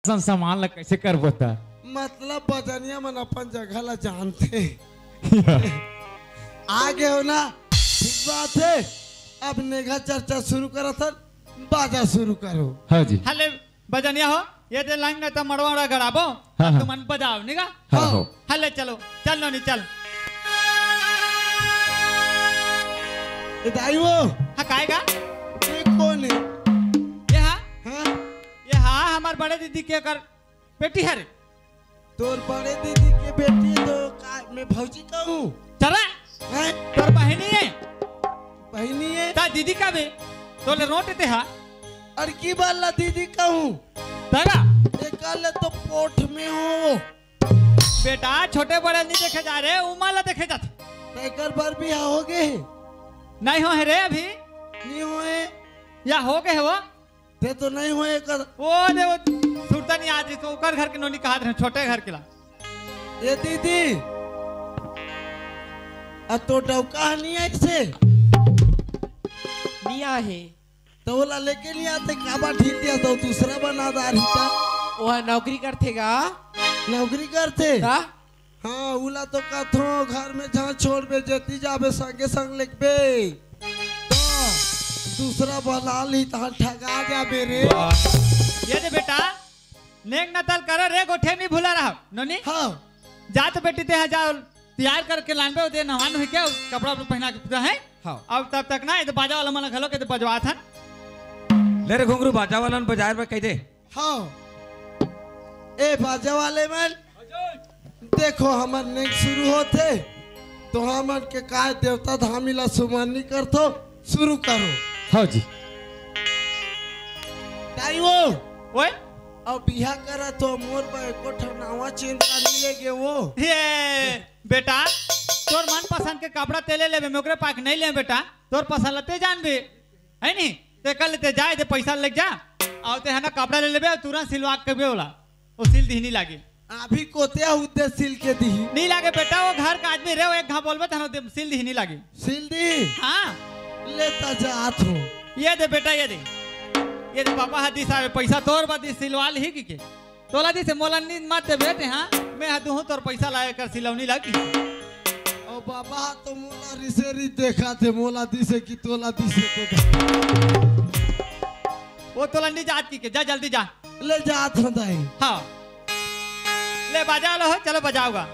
सन सामान ला कैसे कर बता। मतलब बजनिया मन अपन जगह ला जानते आगे हो ना, ठीक बात है। अब नेगा चर्चा शुरू करो था, बाजा शुरू करो। हाँ जी। हले बजनिया हो, ये दे लाएंगे तो मड़वाड़ा गड़ाबो, हाँ। तुम बजाओ निका। हाँ हो। हले चलो, चल नो नहीं चल। इधाई वो हाँ काएगा? ये कौन है? ये हाँ? हाँ? ये हाँ हमारे बड़े दीदी के कर बेटी है रे। तोर बड़े दीदी के बेटी तो मैं भौजी का हूँ। चला? हैं? तोर बहनी है? बहनी है? ता दीदी का भी? तोले रोटे ते हाँ? और की बाला दीदी का हूँ। तारा? एक आले तो पोठ में हो। बेटा छोटे बड़े नहीं देखे जा रहे, उमाला देखे जाते। तेकर बार भी हो गए? नहीं हो है रे अभी? नहीं हुए? या हो गए वो? ते तो नहीं हुए कर। वो दे वो सुरता नहीं आज तो उकर घर के नोनी कहा थे छोटे घर के ला। ये दीदी अब तो डौका नहीं है इसे मिया है तो बोला लेके नहीं आते काबा ठीक दिया तो दूसरा बना दार हिता वह नौकरी करतेगा नौकरी करते का हाँ उला तो कथो घर में जहाँ छोड़ बे जेती जाबे संगे संग लिखबे तो दूसरा बना ली तो ठगा जाबे रे। ये दे बेटा नेक नतल कर रे गोठे नहीं भूला रहा नोनी। हाँ जा तो बेटी ते जाओ तैयार करके लानबे दे नहान हुई क्या कपड़ा पहना के है। हाँ अब तब तक ना ये तो बाजा वाला मन घलो के तो बजवा था। ले रे घुंगरू बाजा वाला बाजार में कह दे। हाँ ए बाजा वाले मन देखो हमार नेक शुरू होते तो हमन के काय देवता धामिला सुमानी कर तो शुरू करो। हाँ जी। ताई वो ओए अब बिहा करा तो मोर पे को ठनावा चिंता नहीं लेगे वो। ये बेटा तोर मन पसंद के कपड़ा तेले लेबे मोकरे पाक नहीं ले बेटा तोर पसंद लते जान बे है नी ते कल ते जाए ते पैसा लग जा और ते है ना कपड़ा ले लेबे तुरंत सिलवा के बे होला वो सिल दी नहीं लागे। अभी कोते उद्देश्य सिल के दी नहीं लागे बेटा वो घर का आदमी रे वो एक घा बोलबे त सिल दी नहीं लागे। सिल दी हाँ लेता जात हो। ये दे बेटा ये दे पापा हाथी सारे पैसा तोर बादी सिलवा ली की के तोला दी से मोला नींद मत दे बेटे। हाँ मैं हाथू हूँ तोर पैसा लाए कर सिलौनी लागी। और बाबा तो मोला रिसेरी देखा थे मोला दी से कि तोला दी से देखा वो तोला नहीं जात की के जा जल्दी जा ले जात हो दाई। हाँ ले बजा लो चलो बजाओगा।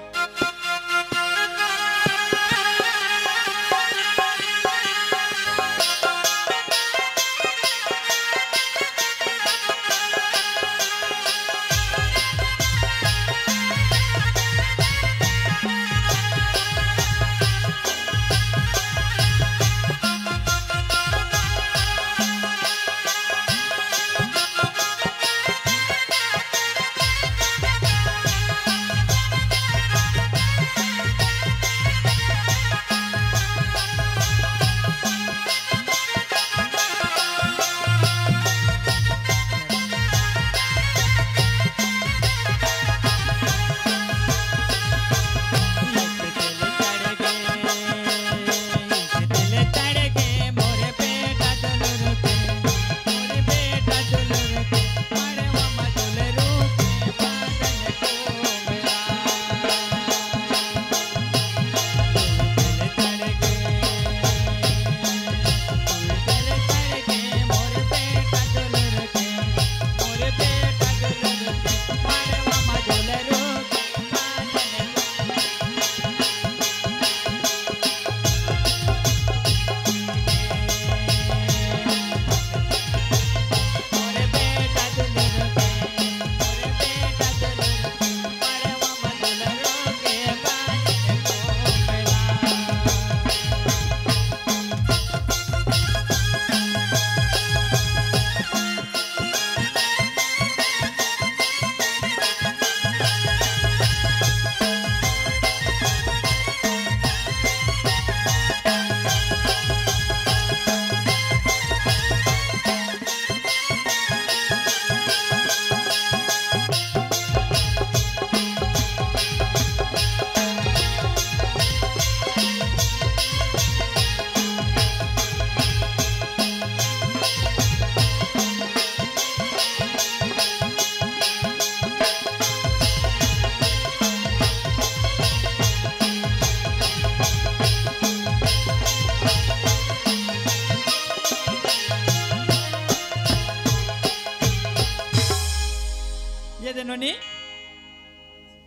ये दे नोनी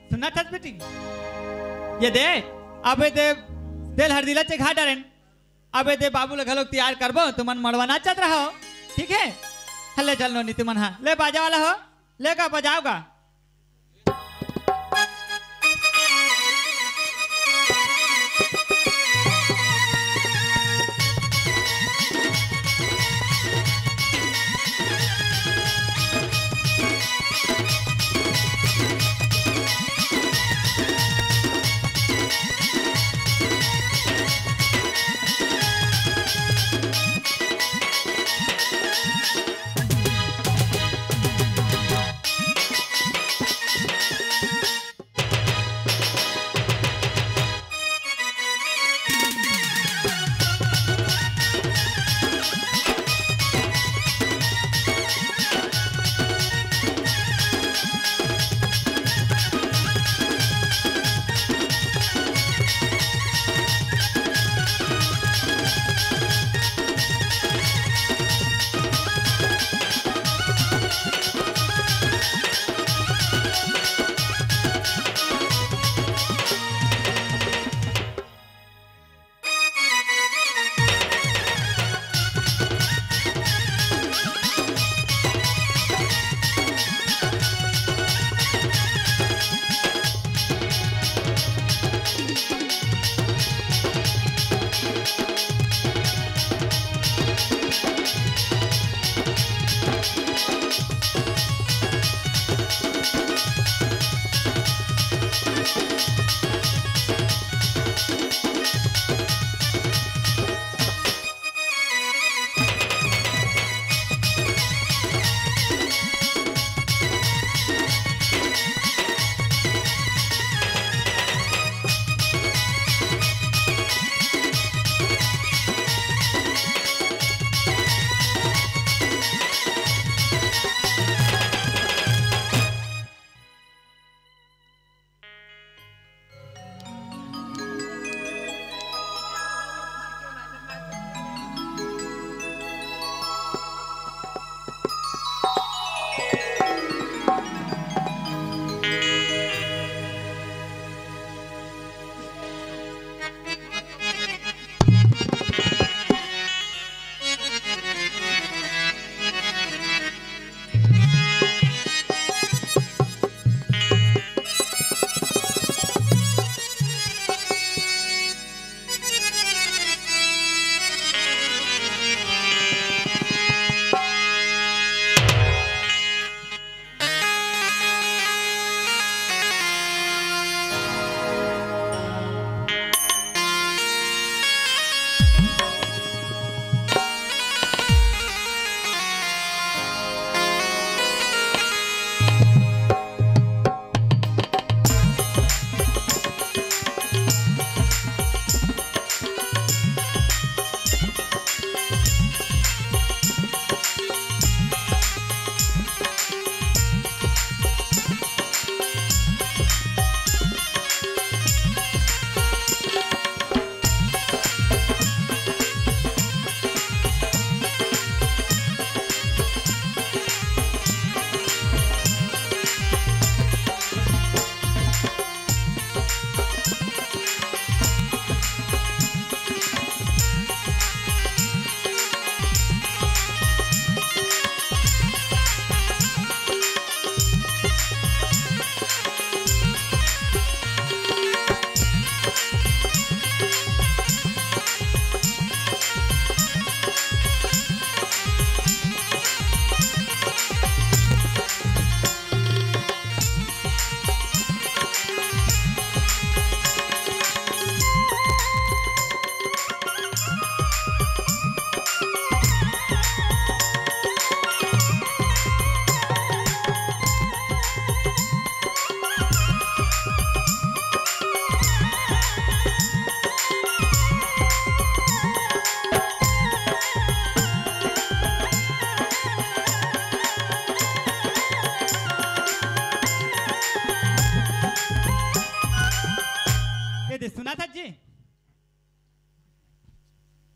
सुना था बेटी ये दे अबे दे तेल हरदिला चे घा डारेन अबे दे बाबू लगा लोग तैयार करबो तुमन मड़वाना चाहत रहो ठीक है हले चल नोनी तुमन हाँ ले बाजा वाला हो लेगा बजाओगा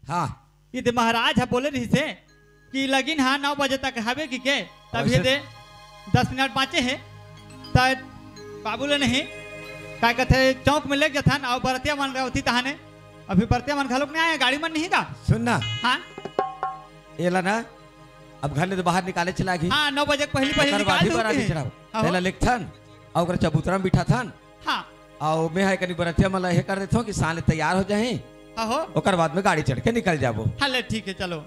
हाँ ये दे महाराज है बोले रही से कि लगिन हाँ 9 बजे तक हवे की के तब ये दे 10 मिनट बाँचे है शायद बाबू ले नहीं क्या कहते चौक में लेके जथन और बरतिया मन रही तहाने अभी बरतिया मन घलोक नहीं आया गाड़ी मन नहीं का सुनना हाँ एला ना अब घर ले तो बाहर निकाले चला गई हाँ 9 बजे पहली पहली ओकर बाद ही बराती चढ़ाओ पहला लिखथन और ओकर चबूतरा में बिठा थन हाँ और मैं है कनी बरतिया मला हे कर देथो कि साले तैयार हो जाए हो ओकर बाद में गाड़ी चढ़ के निकल जाबो। हाँ ले ठीक है चलो।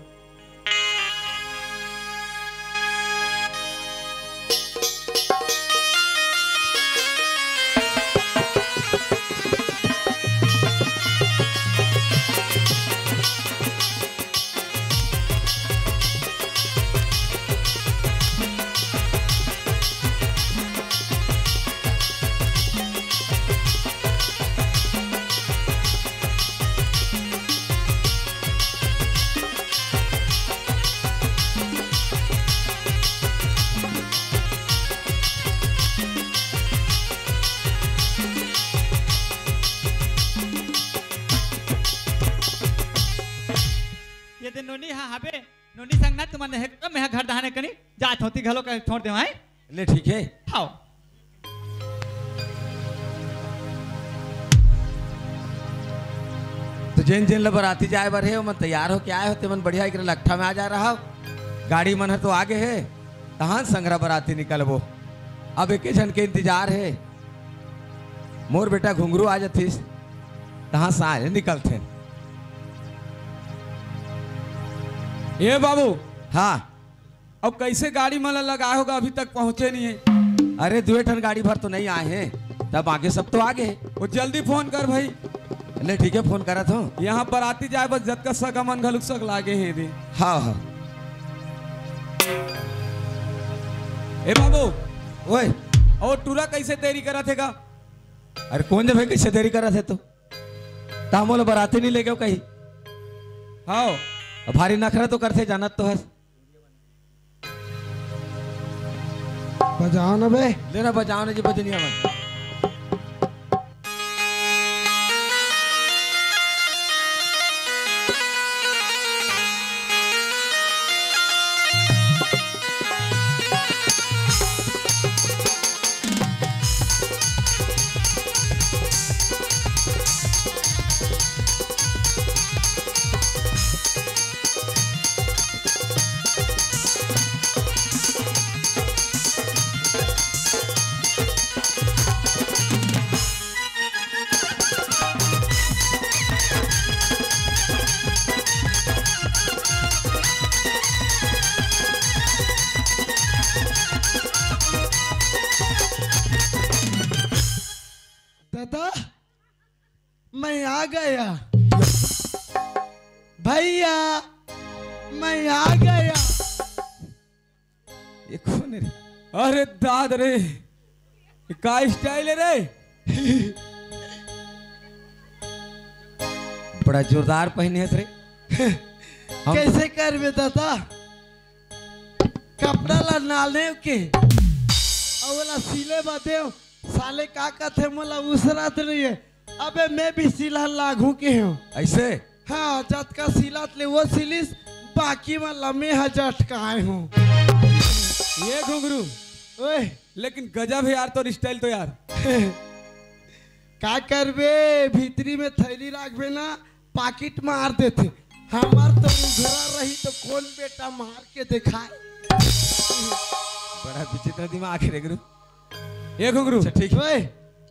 ये दिन नोनी हाँ हाबे नोनी संग ना तुम्हारे एकदम है घर दहाने कनी जात होती घलो का छोड़ दे भाई ले ठीक है आओ तो जिन जिन बराती जाए बर है मन तैयार हो के आए होते मन बढ़िया एक लट्ठा में आ जा रहा हो गाड़ी मन है तो आगे है तहां संग्रह बराती निकलबो अब एक जन के इंतजार है मोर बेटा घुंघरू आ जातीस तहां साए निकलते ए बाबू हाँ अब कैसे गाड़ी मला लगाए होगा अभी तक पहुंचे नहीं है। अरे 2 टन गाड़ी भर तो नहीं आए हैं तब आगे सब तो आगे है वो जल्दी फोन कर भाई ले ठीक है फोन करा था यहाँ पर आती जाए बस जत का सगा मन घलुक सक लागे हैं दे। हाँ हाँ ए बाबू ओए और टूरा कैसे तैयारी करा थे का अरे कौन जब कैसे देरी करा थे तो तामोल बराती नहीं ले गए कहीं हाँ भारी नखरा तो करते जानत तो है बजाओ ना बे लेना बजाओ ना जी बजनिया में दादा मैं आ गया भैया मैं आ गया। ये कौन है रे? अरे दाद रे ये का स्टाइल है रे बड़ा जोरदार पहने है रे हम कैसे कर बे दादा कपड़ा ला नाले के अवला सिले बादे साले का कहते मोला उसरात नहीं है अबे मैं भी सिला लागू के हूँ ऐसे हाँ जत का सिलात ले वो सिलिस बाकी में लम्बे हजट का आए हूँ ये घुंघरू ओए लेकिन गजब है यार तो स्टाइल तो यार का करबे भीतरी में थैली रखबे ना पाकिट मार देते हमार तो उघरा रही तो कौन बेटा मार के दिखाए बड़ा विचित्र दिमाग है रे गुरु। ये घुंघरू अच्छा ठीक है ओए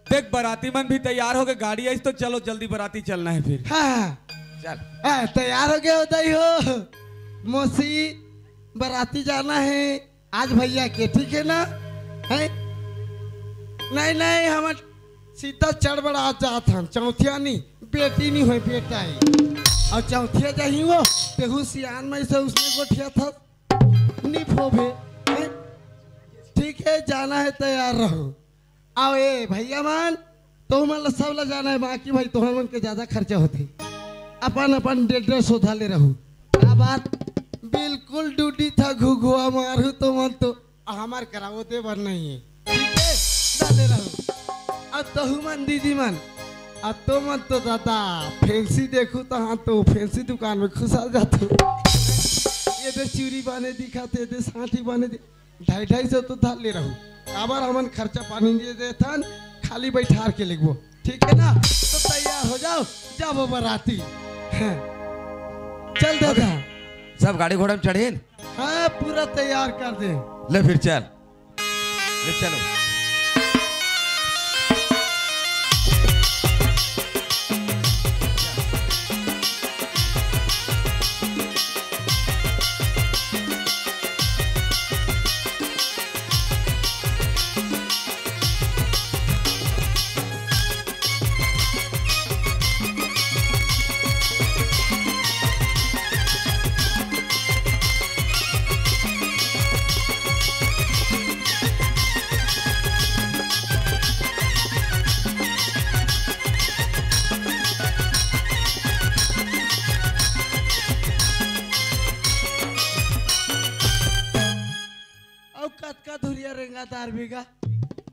देख बाराती मन भी तैयार हो गए गाड़ी आई तो चलो जल्दी बाराती चलना है फिर। हाँ चल तैयार हो गए होता ही हो मौसी बाराती जाना है आज भैया के ठीक है ना है नहीं नहीं हम सीधा चढ़ बड़ा जात हम चौथिया नहीं बेटी नहीं हुई बेटा है और चौथिया जाही वो तेहू सियान में से उसने गोठिया था निफो भे हैं? ठीक है जाना है तैयार रहो आओ ए भैया मान तो मतलब सब ला जाना है बाकी भाई तो मन के ज्यादा खर्चा होते अपन अपन 150 उठा ले रहू क्या बात बिल्कुल ड्यूटी था घुघुआ मारू तो मन तो हमार करावो दे बर नहीं है ठीक है डाले रहू अब तो मन दीदी मन अब तो मन तो दादा फैंसी देखू तो हाँ तो फैंसी दुकान में खुशा जातो ये तो चूड़ी बने दिखाते थे साथी बने 250 तो था ले रहू काबर हमन खर्चा पानी दे देथन, खाली बैठार के लिखबो, ठीक है ना? तो तैयार हो जाओ, जाओ बराती। हाँ। चल दादा। सब गाड़ी घोड़ा में चढ़ेन? हाँ पूरा तैयार कर दे। ले फिर चल, ले चलो।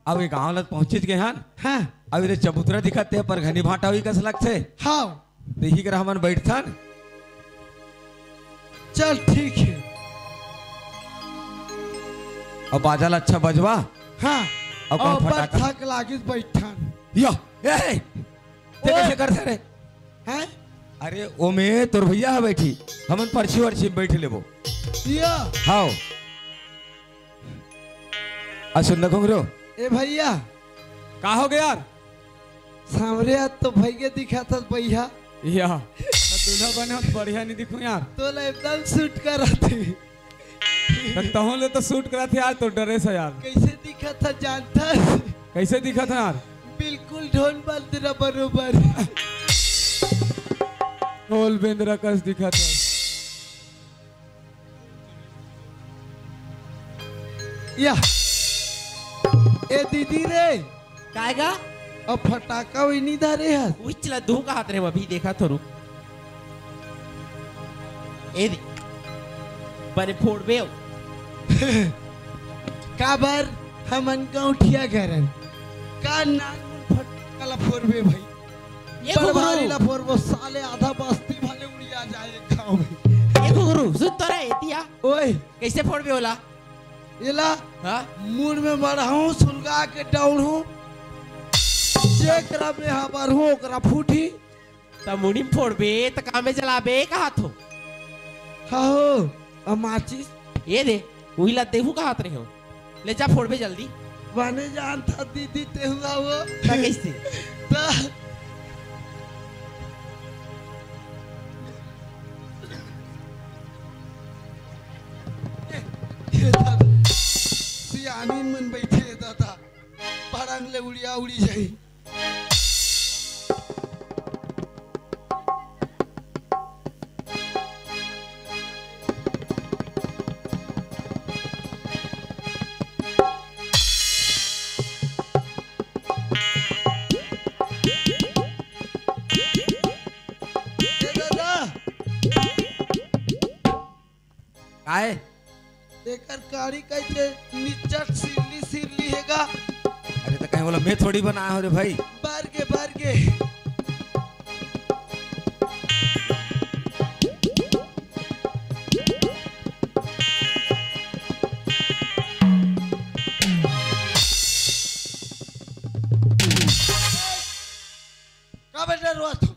अब ये गाँव लग पहुंचे गए हन। हाँ अब इधर चबूतरा दिखते हैं पर घनी भाटा हुई कस लगते। हाँ तो यही कर हमन बैठथन। चल ठीक है। अब बाजल अच्छा बजवा। हाँ अब कौन और फटाका? थक लागिस बैठन। या ए ते कैसे करते रे? हैं? अरे ओ में तोर भैया है बैठी, हमन पर्ची वर्ची में बैठ लेबो। या हाओ सुन घुंगरो। ए भैया का हो गया यार? सामने तो भैया दिखा था भैया। या दूल्हा बने हो तो बढ़िया नहीं दिखो यार। तो ले एकदम शूट कर रहा थी। तहों ले तो शूट करा थे यार, तो डरे से यार। कैसे दिखा था जानता है? कैसे दिखा था यार? बिल्कुल ढोल बंदरा बरोबर। ढोल बेंद्रा कस दिखा था। या ए दीदी रे काएगा अब फटाका वही नहीं धारे है। उई चला दू का हाथ रे अभी देखा तो रुक ए दे बने फोड़ बे काबर हमन का उठिया करन का नान फटाका ला फोड़बे भाई। ये बरबारी ला घुंगरू फोड़बो साले आधा बस्ती वाले उड़िया जाए गांव में। ये घुंगरू सुन तो रे एतिया ओए कैसे फोड़ बे होला? येला हां मुंड में मरहूं सुलगा के डाउन हूं जेकरा में हबर हूं ओकरा फूटी। त मुनी में फोड़ बे त काम में चलाबे का हाथ हो? हो अब माचिस ये दे उही ला देहू का हाथ रे हो। ले जा फोड़ बे जल्दी। बने जान था दीदी ते हुआ वो ता कैसे? ता ये दादा सियानी मन बैठे दादा पड़ंग ले उड़िया उड़ी जाई। काहे? एकर गाड़ी कैसे निचट सिरली हैगा। अरे तो कहीं बोला मैं थोड़ी बनाया हो रे भाई। बार के का बेटा रोआ तो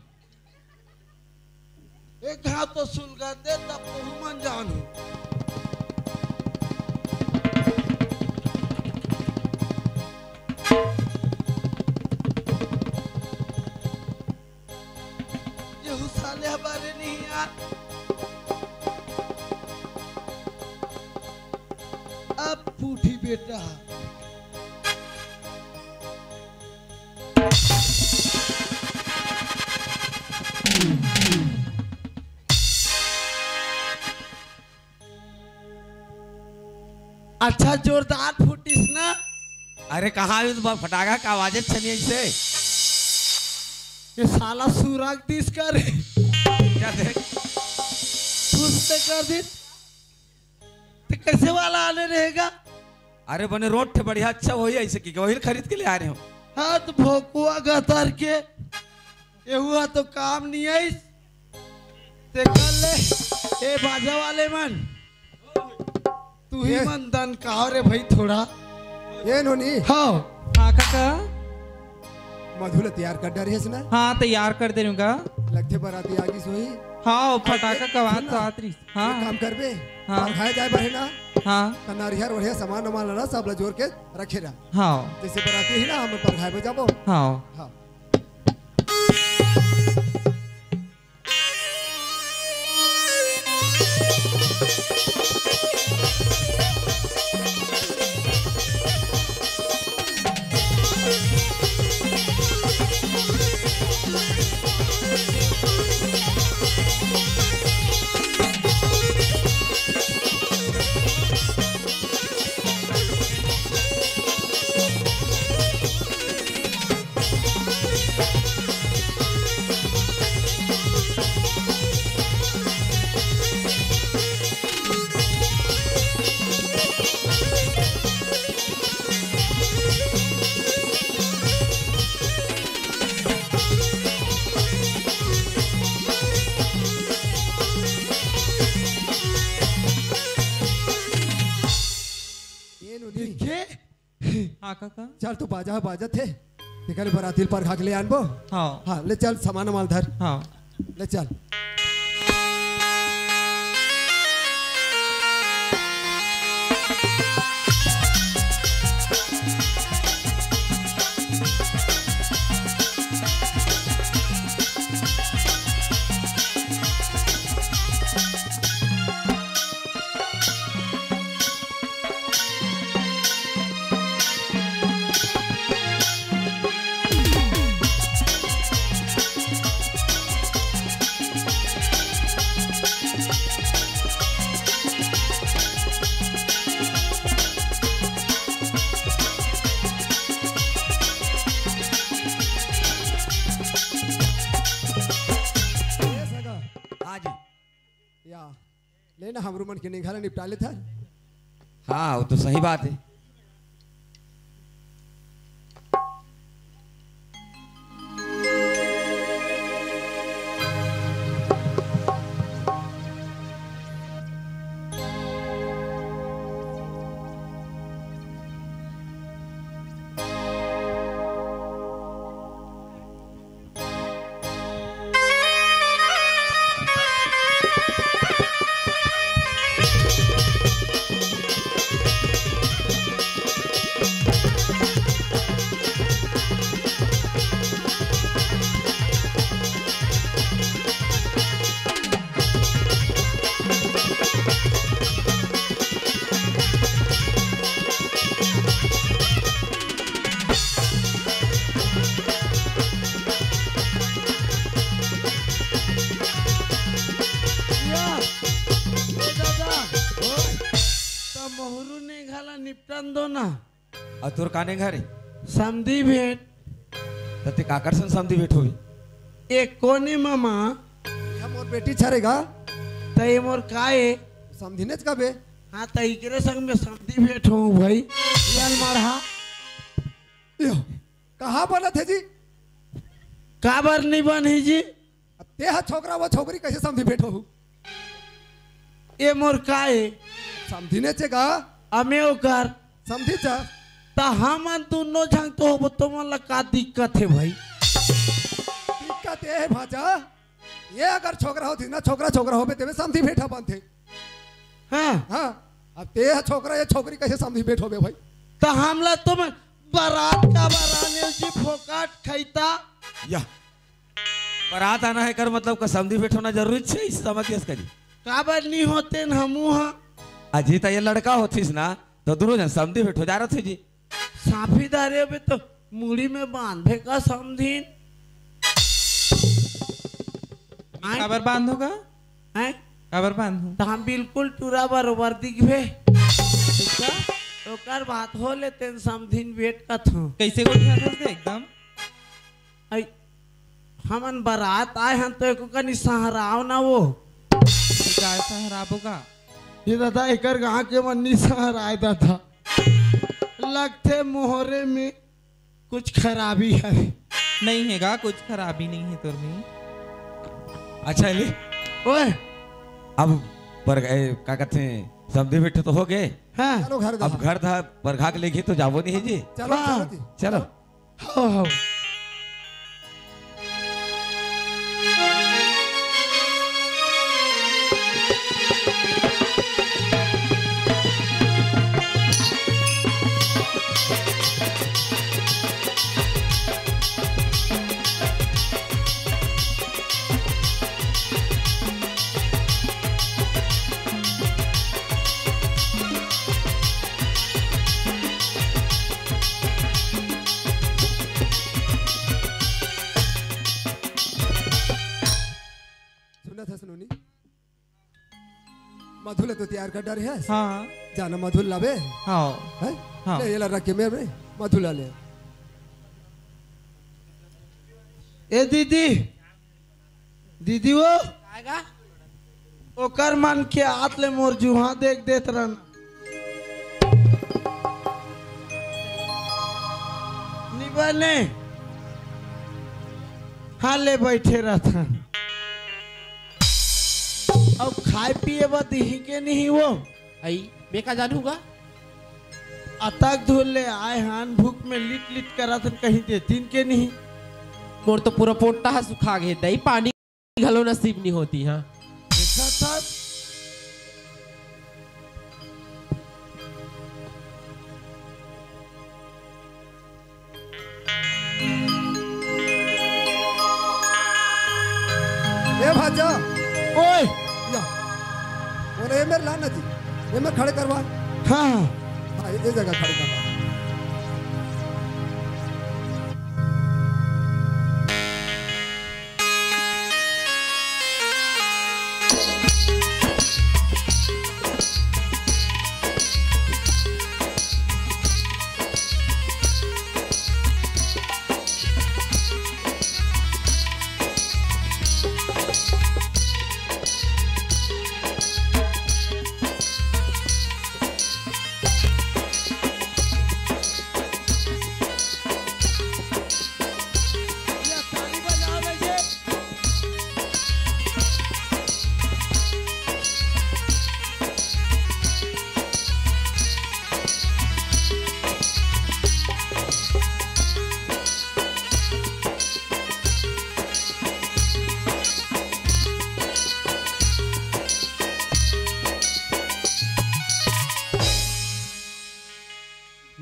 एक हाथ तो सुलगा दे तब तो हुमन जानू। ये साले हमारे नहीं यार। अब पूठी बेटा अच्छा जोरदार फूटिस ना। अरे कहाँ है तो फटाका का आवाज छनी ऐसे। ये साला सुराग दिस कर क्या देख? फुसते कर दी तो कैसे वाला आने रहेगा? अरे बने रोड थे बढ़िया अच्छा वही ऐसे की वही खरीद के ले आ रहे हो। हाँ तो भोकुआ गतर के ये हुआ तो काम नहीं है। ते कर ले ए बाजा वाले मन तू ही मन दन कहा रे भाई थोड़ा ये नोनी हाँ हाँ काका मधुला तैयार कर डर है ना हाँ तैयार कर दे रूँगा लगते बराती आगी सोई हाँ पटाखा कवात तो आतरी हाँ एक काम कर बे हाँ। खाए जाए बहे ना हाँ नारियर बढ़िया सामान वामान ना सब ला जोड़ के रखे रहा हाँ जैसे बराती ही ना हम पर खाए पे जाबो हाँ हाँ ये नोनी हाँ काका चल तू बाजा बाजा थे निकल बराती पर खा के ले आनबो हाँ हाँ ले चल सामान वामान धर हाँ ले चल ये सगा हाँ जी या लेना हमरू मन के निघाला निपटा ले था हाँ वो तो सही बात है। मोहरू निघाला निपटान दो ना और तोर काने घरे समधी भेट तर ते काकरसन समधी भेट होई एक कोने मामा या मोर बेटी छरेगा तय मोर काय समझिनेच का बे हाँ त इकरे संग में समधी भेट हो भाई याल मारहा यो कहाँ बोला थे जी काबर नहीं बनी जी अब ते हा छोकरा वो छोकरी कैसे समझी बैठो हूँ ए मोर काय समझिने चे का अमे ओकर समझी चा त हमन दोनों झंग तो हो तो मन का दिक्कत है भाई दिक्कत ये है भाजा ये अगर छोकरा होती ना छोकरा छोकरा हो बे तेरे समझी बैठा बनते हाँ हाँ अब ते हा छोकरा ये छोकरी कैसे समझी बैठो बे भाई तो हमला तुम बारात का बराने जी फोकाट खैता या बारात आना है कर मतलब का समधी भेट होना जरूरी छे इस समझ के करी काबर नहीं होते न हमू हाँ अजी तो ये लड़का होतीस ना तो दोनों जन समधी भेट हो जा रहे थे जी साफी दारे पे तो मुड़ी में बांधे का समझीन काबर बांधोगा हैं काबर बांधो तो हम बिल्कुल टूरा बरोबर दिखबे ठीक है ओकर बात हो लेते न समझीन वेट का था कैसे को दिया था उसके एकदम आई हमन बारात आए हैं तो एको कनी सहराव ना वो गाय सहराबो का ये दादा एकर गाँव के मन्नी सहराय था लगते मोहरे में कुछ खराबी है नहीं हैगा कुछ खराबी नहीं है तोर में अच्छा ले ओए अब पर क्या कहते हैं समधी भेट तो हो गए हाँ चलो घर अब घर था परखा के लेके तो जावो नहीं जी। चलो हाँ। चलो जी। चलो हो हो सुना था सुनोनी मधुले तो तैयार कर डर है हाँ जाना मधुल लावे हाँ है हाँ। ले ये ला रख के मेरे मधुला ले ए दीदी दीदी वो आएगा ओकर मन के हाथ ले मोर जुहा देख देत रहन निबले हाँ ले बैठे रहथन अब खाए पिए बा दिही के नहीं वो आई मैं का जानूंगा अतक धुल ले आए हान भूख में लिट लिट करत कहीं देतीन के नहीं मोर तो पूरा पोटा है सुखा गए दही पानी घलो नसीब नहीं होती। हाँ ऐसा था ए भाजा ओए या और ये मेरे लाना जी ये मैं खड़े करवा हाँ हाँ ये जगह खड़े करवा या ताली बजाओ बजे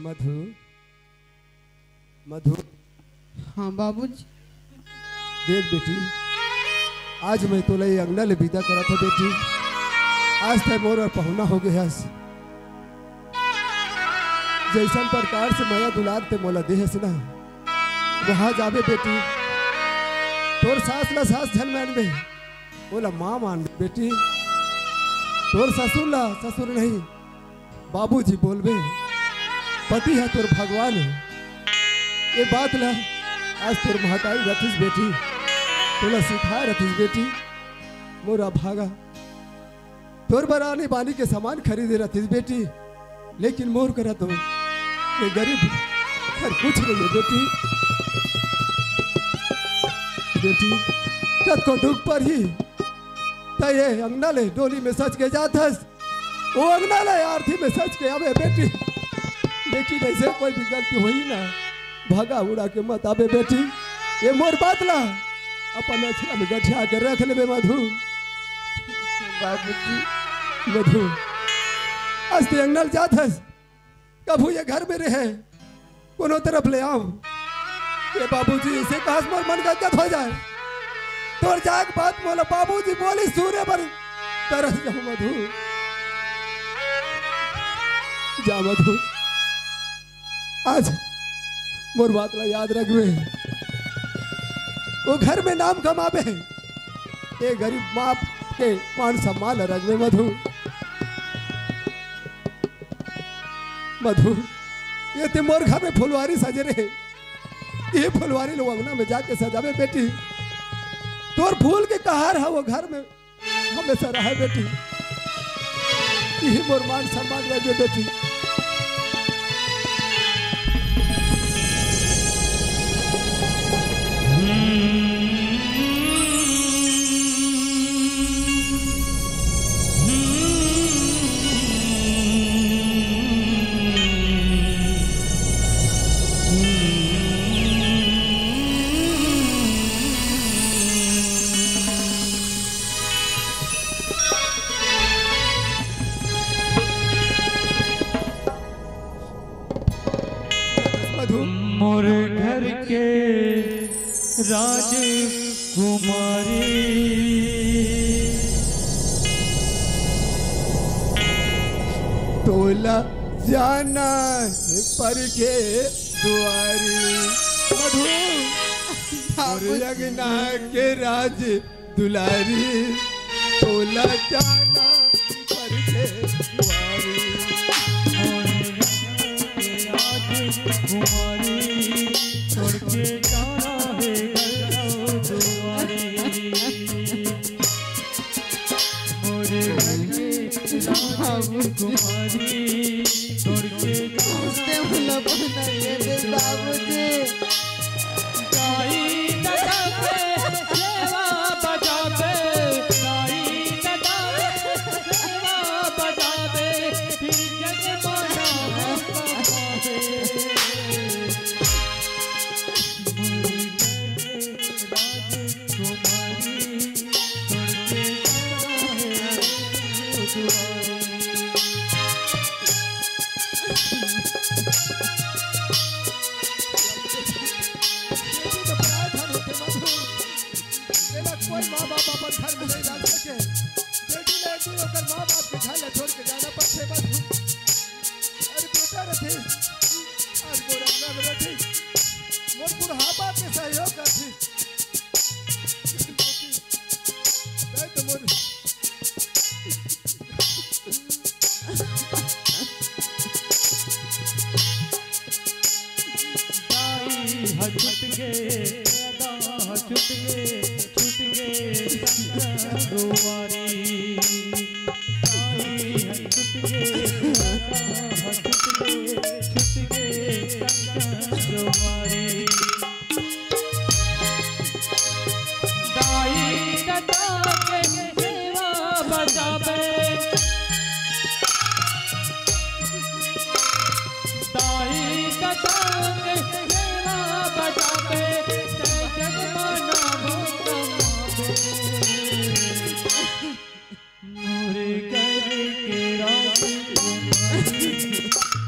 मधु मधु हाँ बाबूजी देख बेटी आज मैं तो लई अंगना ले विदा करा था बेटी आज तक मोर और पहुना हो गया जैसन प्रकार से माया दुलार ते मोला देह से ना वहां जावे बेटी तोर सास ला सास झन मान बे बोला माँ मान बे बेटी तोर ससुर ला ससुर नहीं बाबूजी बोलबे पति है तोर भगवान है ये बात ला आज तोर महताई रथिस बेटी तोला सिखाए रथिस बेटी मोरा भागा तोर बरानी बानी के सामान खरीदे रथिस बेटी लेकिन मोर करा तो ये गरीब घर कुछ नहीं है बेटी बेटी कद को दुख पर ही त ये अंगना ले डोली में सच के जाथस वो अंगना ले आरती में सच के आवे बेटी लेकिन ऐसे कोई भी गलती हुई ना भागा उड़ा के मत आवे बेटी ये मोर बात ला अपन अछरा में गठिया के रख लेबे मधु बाबूजी मधु आज ते अंगनल जात हस कभू ये घर में रहे कोनो तरफ ले आओ ये बाबूजी इसे काश मोर मन गदगद हो जाए तोर जाग बात मोला बाबूजी बोली सूर्य पर तरस जाओ मधु जा मधु आज मोर बात ला याद रखबे वो घर में नाम कमाबे ये गरीब बाप के मान सम्मान रखबे मधु मधु ये ते मोर घर में फुलवारी सजे रहे ये फुलवारी लोग अंगना में जाके सजावे बेटी तोर फूल के कहार है वो घर में हमेशा रहे बेटी यही मोर मान सम्मान रखबे बेटी मधु मोर घर के राजकुमारी तोला जाना है पर के दुआरी मधु और लगना के राज दुलारी तोला जाना पर के दुआरी राजकुमारी छोड़ के जाना है दुआरी मोरे घर के राजकुमारी छोड़ के जाना बाबूजी गाई बजावे सेवा बजावे गाई बजावे सेवा बजावे फिर जगमगा बजावे राजकुमारी छोड़ के जाना है दुआरी कोई माँ बाप अपन घर में नहीं डाल सके बेटी ने एक दिन ओकर माँ बाप के घर छोड़ के जाना पड़े मधु अरे बेटा रथी और गोरंगा में रथी मोर बुढ़ापा के सहयोग करथी मैं तो मोर छुट गए छुट गए छुट गए दुआरी छुट गए छुट गए दुआरी दाई कटा के सेवा बजावे दाई कटा के सेवा बजावे जगमना मोरे घर के राजकुमारी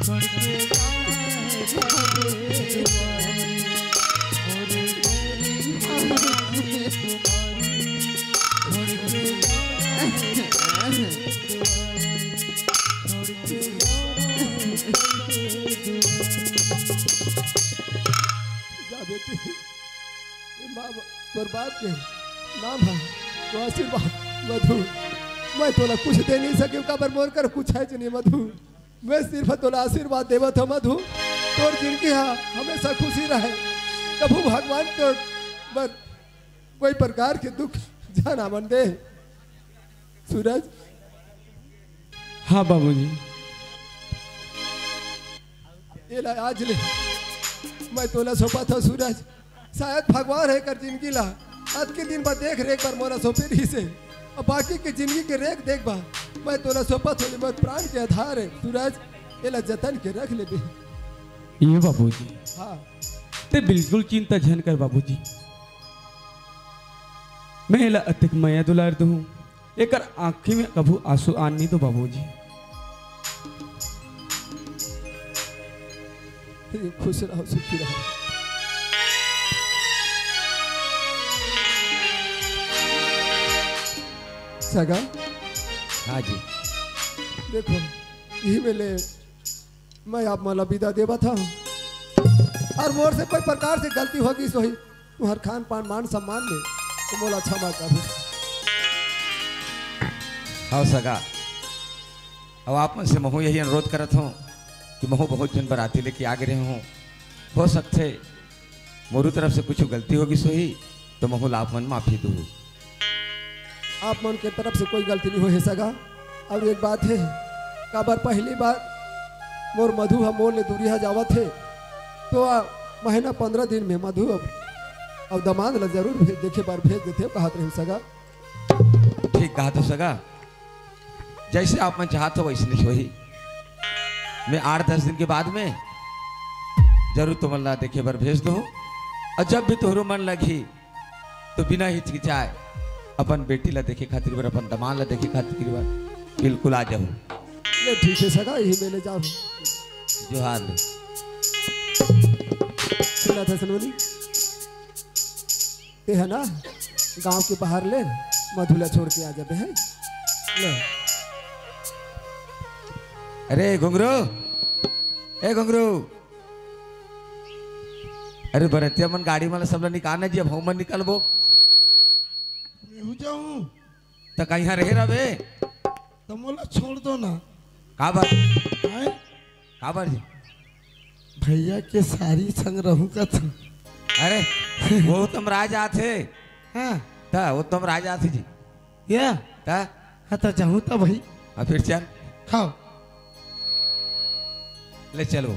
छोड़ के जाना है दुआरी मोरे घर की राजकुमारी छोड़ के जाना है दुआरी छोड़ के जा बेटी ये माँ तोर बाप के नाम है तो आशीर्वाद मधु मैं तोला कुछ दे नहीं सके काबर मोर कर कुछ है नहीं मधु मैं सिर्फ तोला आशीर्वाद देवत हूँ मधु तोर जिंदगी हमेशा खुशी रहे कभू भगवान तो बर कोई प्रकार के दुख जाना मन दे सूरज हाँ बाबूजी ये ला आज ले मैं तोला सौंपा था सूरज शायद भगवान है कर जिंदगी ला आज के दिन बाद देख रेख बार मोरा सौंपे रही से और बाकी के जिंदगी के रेख देख बा मैं तोला सौंपा था मोर प्राण के आधार है सूरज ये ला जतन के रख ले बे ये बाबूजी हाँ ते बिल्कुल चिंता झन कर बाबूजी मैं एला अतिक माया दुलार दूँ एकर आँखी में कभू आंसू आनी तो बाबूजी खुश रहो सुखी रहो सगा हाँ जी देखो यही मेले मैं आप माला विदा देवा था और मोर से कोई प्रकार से गलती होगी सोही तुम्हार खान पान मान सम्मान में तो मोला क्षमा कर हाँ सगा अब आप मन से महू यही अनुरोध करत हूँ कि महू बहुत जन बराती लेके आगे रहे हूँ हो सकते मोरू तरफ से कुछ गलती होगी सोही तो महू आप मन माफी दू आप मन के तरफ से कोई गलती नहीं हो है सगा और एक बात है काबर पहली बार मोर मधु हम मोर ले दूरी है जावत है तो महीना 15 दिन में मधु अब दमाद ला जरूर भेज देखे बार भेज देते कहत रहे सगा ठीक कहा तो सगा जैसे आप मन चाहते हो वैसे नहीं होही मैं 8-10 दिन के बाद में जरूर तुम ला देखे बर भेज दो। और जब भी तोहरो मन लगी तो बिना हिचकिचाए अपन बेटी ला देखे खातिर बर, अपन दमाद ला देखे खातिर बर बिल्कुल आ जाओ। ले ठीक है सगा, यही मेले जाओ। जोहार ले। सुना था सनोनी, ते है ना गांव के बाहर ले मधुला छोड़ के आ जाते हैं। ले अरे घुंगरू, ए घुंगरू, अरे बरतिया मन गाड़ी वाला सब ला निकालना जी। अब हम मन निकलबो मैं जाऊं तो कहीं रहे रहे तो मोला छोड़ दो ना। का बार हैं? का बार जी? भैया के सारी संग रहूं का था। अरे वो तुम राजा थे। हाँ ता वो तुम राजा थे जी। या ता हाँ तो जाऊं तो भाई। अब फिर चल खाओ ले चलो।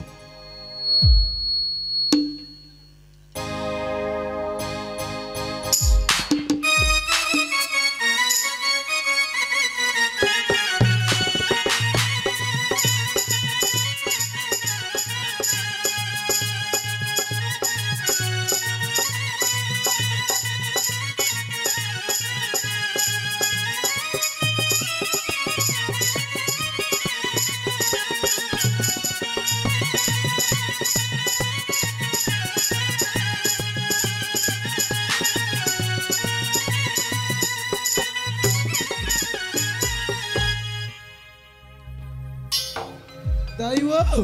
दाई वो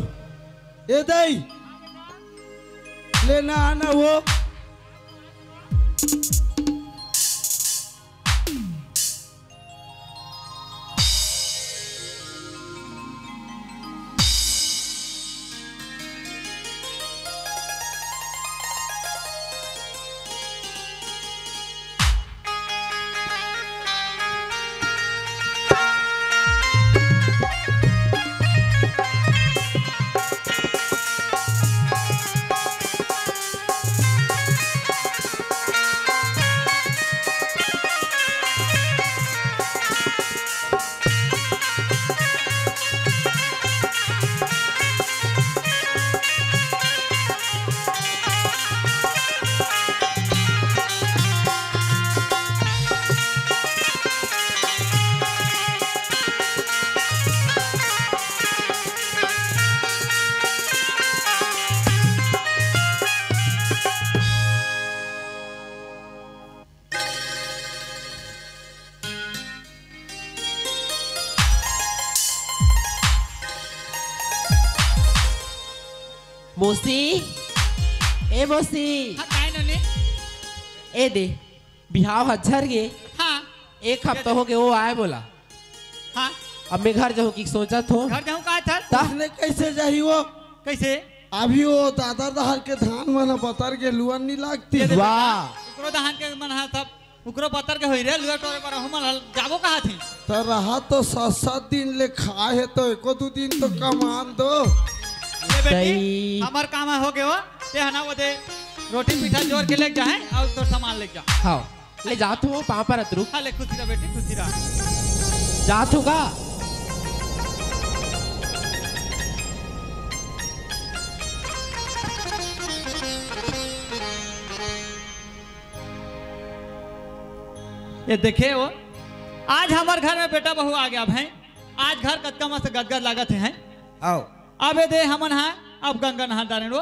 ए दाई लेना आना वो। मोसी, ए मोसी, हाँ काय नने ए दे बिहाव हज्जर गे। हाँ एक हफ्ता हो गए वो आए बोला। हाँ अब मैं घर जाऊँ की सोचा थो। घर जाऊँ कहा था ता उसने कैसे जाही वो? कैसे अभी वो दादा दहर के धान मन बतर के लुअन नहीं लागती। ये दे वाह। उकरो दहन के मन हा सब उकरो पत्थर के होई रे लुआ टोरे पर हम जाबो कहा थी। तो रहा तो 7-7 दिन ले खाए है तो एको 2 दिन तो कमान दो। ले बेटी सही। हमार काम हो गए हो ते हना वो दे रोटी पीठा जोर के ले जा है और तो सामान ले जा। हाँ ले जात हो पाँव पर अतरू हाँ ले खुशी रह बेटी खुशी रह। जात होगा। ये देखे वो आज हमारे घर में बेटा बहू आ गया भाई। आज घर कच्चा मस्त गदगद लागत है। आओ अब ये दे हमन है अब गंगा नहा डाले रो।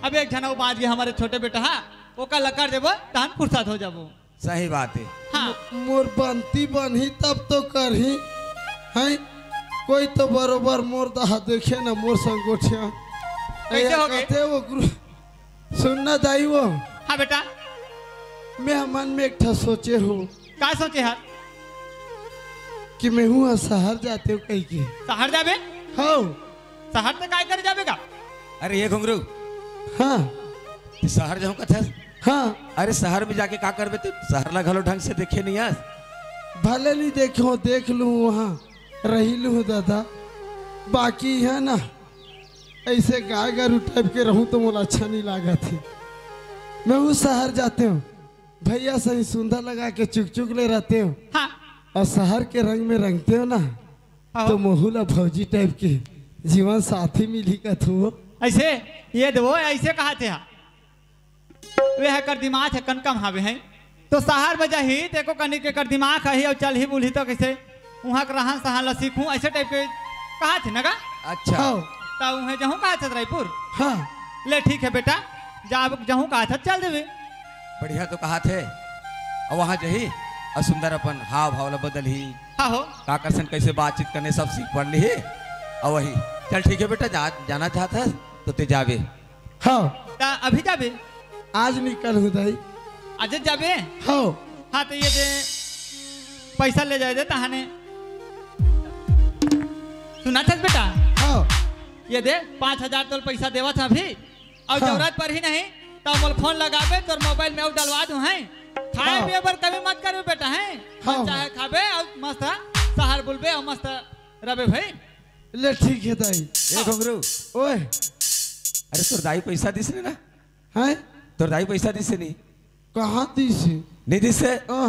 अब एक जना बाज गए हमारे छोटे बेटा है वो का लकार देबो तहन फुर्सत हो जाबो। सही बात है। हाँ मोर बनती बनी तब तो करही हैं। कोई तो बरोबर मोर दहा देखे ना मोर संगोठिया कैसे हो गए? कहते वो सुनना दाई वो हाँ बेटा मैं मन में एक ठा सोचे हूँ का सोचे है कि मैं हूँ शहर जाते हो कहीं के। शहर जाबे हाँ शहर से काय करे जाबे का? अरे ये घुंगरू हाँ ये शहर जाऊँ कथा। हाँ अरे शहर में जाके का करबे तू? शहर ला घलो ढंग से देखे नहीं आज। भले नहीं देखो देख लूँ वहाँ रही लूँ दादा। बाकी है ना ऐसे गाय गरू टाइप के रहूँ तो मुझे अच्छा नहीं लगा थी। मैं हूँ शहर जाते हूँ भैया सही सुंदर लगा के चुक चुक ले रहते हो हाँ और शहर के रंग में रंगते हो ना हाँ। तो मोहुला भौजी टाइप के जीवन साथी मिली का थू। ऐसे ये दो ऐसे कहा थे वे है कर दिमाग है कन कम हावे हैं तो शहर में जाही देखो कनी के कर दिमाग है और चल ही बोली तो कैसे वहाँ का रहन सहन ला सीखूं ऐसे टाइप के कहा थे ना अच्छा हाँ तो वहाँ जहूँ कहा था रायपुर हाँ ले ठीक है बेटा जब जहूँ कहा था चल देवे बढ़िया तो कहा थे और वहाँ जही और सुंदर अपन हाव भाव ला बदल ही हाँ हो काकरसन कैसे बातचीत करने सब सीख पढ़ ली और वही चल ठीक है बेटा जाना चाहता है तो ते जावे। हाँ ता अभी जाबे आज निकल हो दाई आज जाबे हाँ हाँ तो ये दे पैसा ले जाए दे तहाने सुना था बेटा हाँ ये दे 5,000 तो पैसा देवा था अभी और हाँ। जरूरत पर ही नहीं तो मोल फोन लगाबे तो मोबाइल में डलवा दूं हैं खाए हाँ। पिए पर कभी मत करो बेटा हैं हाँ। चाहे खाबे और मस्त शहर बुलबे और मस्त रबे भाई ले ठीक है दाई ए घुंगरू ओए अरे तोर दाई पैसा दिस ने ना हैं तोर दाई पैसा दिस नहीं कहाँ दी से नहीं दिस से हाँ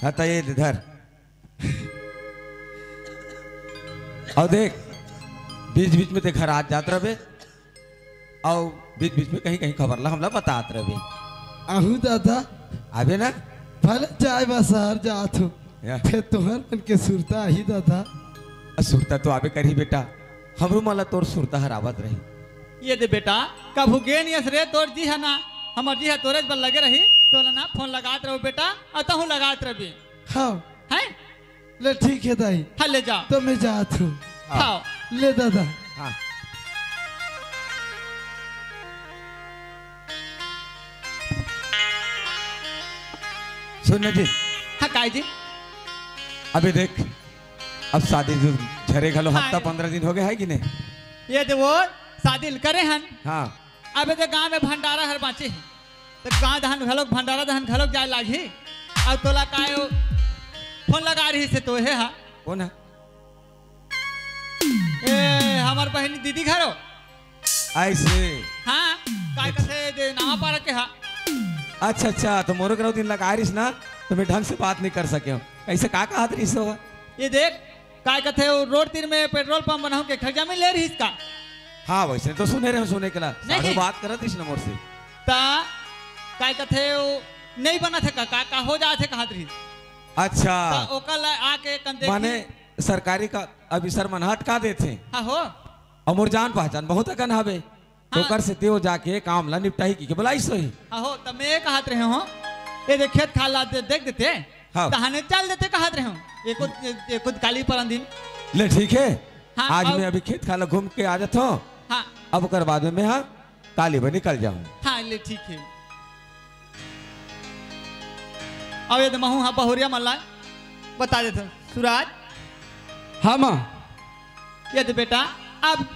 हाँ तो ये इधर और देख बीच बीच में ते घर आ जात रहे और बीच बीच में कहीं कहीं खबर ला हमला बतात रहे आहू दादा आबे ना भले चाय बाजार जात हो या। फिर तुहर मन के सुरता ही दादा सुरता तो आबे करी बेटा हमरो माला तोर सुरता हरावत रही ये दे बेटा कभू गेन यस रे तोर जी है ना हमर जी है तोरे बल लगे रही तो ना फोन लगात रहो बेटा अतहू लगात रहे हाँ हैं ले ठीक है दाई हाँ ले जा तो मैं जात हूँ खाओ ले दादा हाँ सुन जी हाँ काय जी अबे देख अब शादी जो झरे घलो हफ्ता हाँ। 15 दिन हो गए है कि नहीं ये दे वो शादी करे हन हाँ अबे तो गांव में भंडारा हर बाँचे है तो गांव दहन घलोक भंडारा दहन घलोक जाए लागी अब तोला काय फोन लगा रही से तो है हा कौन है ए हमार बहन दीदी घरो ऐसे हाँ काय कथे दे नावा पार के हा अच्छा अच्छा तो मोरो करो दिन लगा रही ना तो मैं ढंग से बात नहीं कर सके ऐसे का कहा रही सो ये देख काय कथे वो रोड तीर में पेट्रोल पंप बनाऊ के खर्चा में ले रही इसका हाँ वैसे तो सुने रहे सुने के ला नहीं। साढ़े बात करत इस नंबर से ता काय कथे वो नहीं बना थे का हो जाए थे कहा रही अच्छा ता ओका ला आके कन देखी माने सरकारी का अफिसर मन हटका देते हाँ हो अमर जान पहचान बहुत अकन हवे तो कर से त्यो जाके काम ला निपटाई की के बुलाई सही हाँ हो तब मैं कहत रहे हो ये देख खेत खाला देख देते हाँ। तहाने चल देते कहत रहे हो एक काली पर दिन ले ठीक है हाँ, आज अब- मैं अभी खेत खाला घूम के आ जाता हूँ हाँ अब कर बाद में मैं हाँ काली बन निकल जाऊँ हाँ ले ठीक है अब ये महू हाँ बहुरिया मल्ला बता देते सूरज हाँ माँ ये दे बेटा अब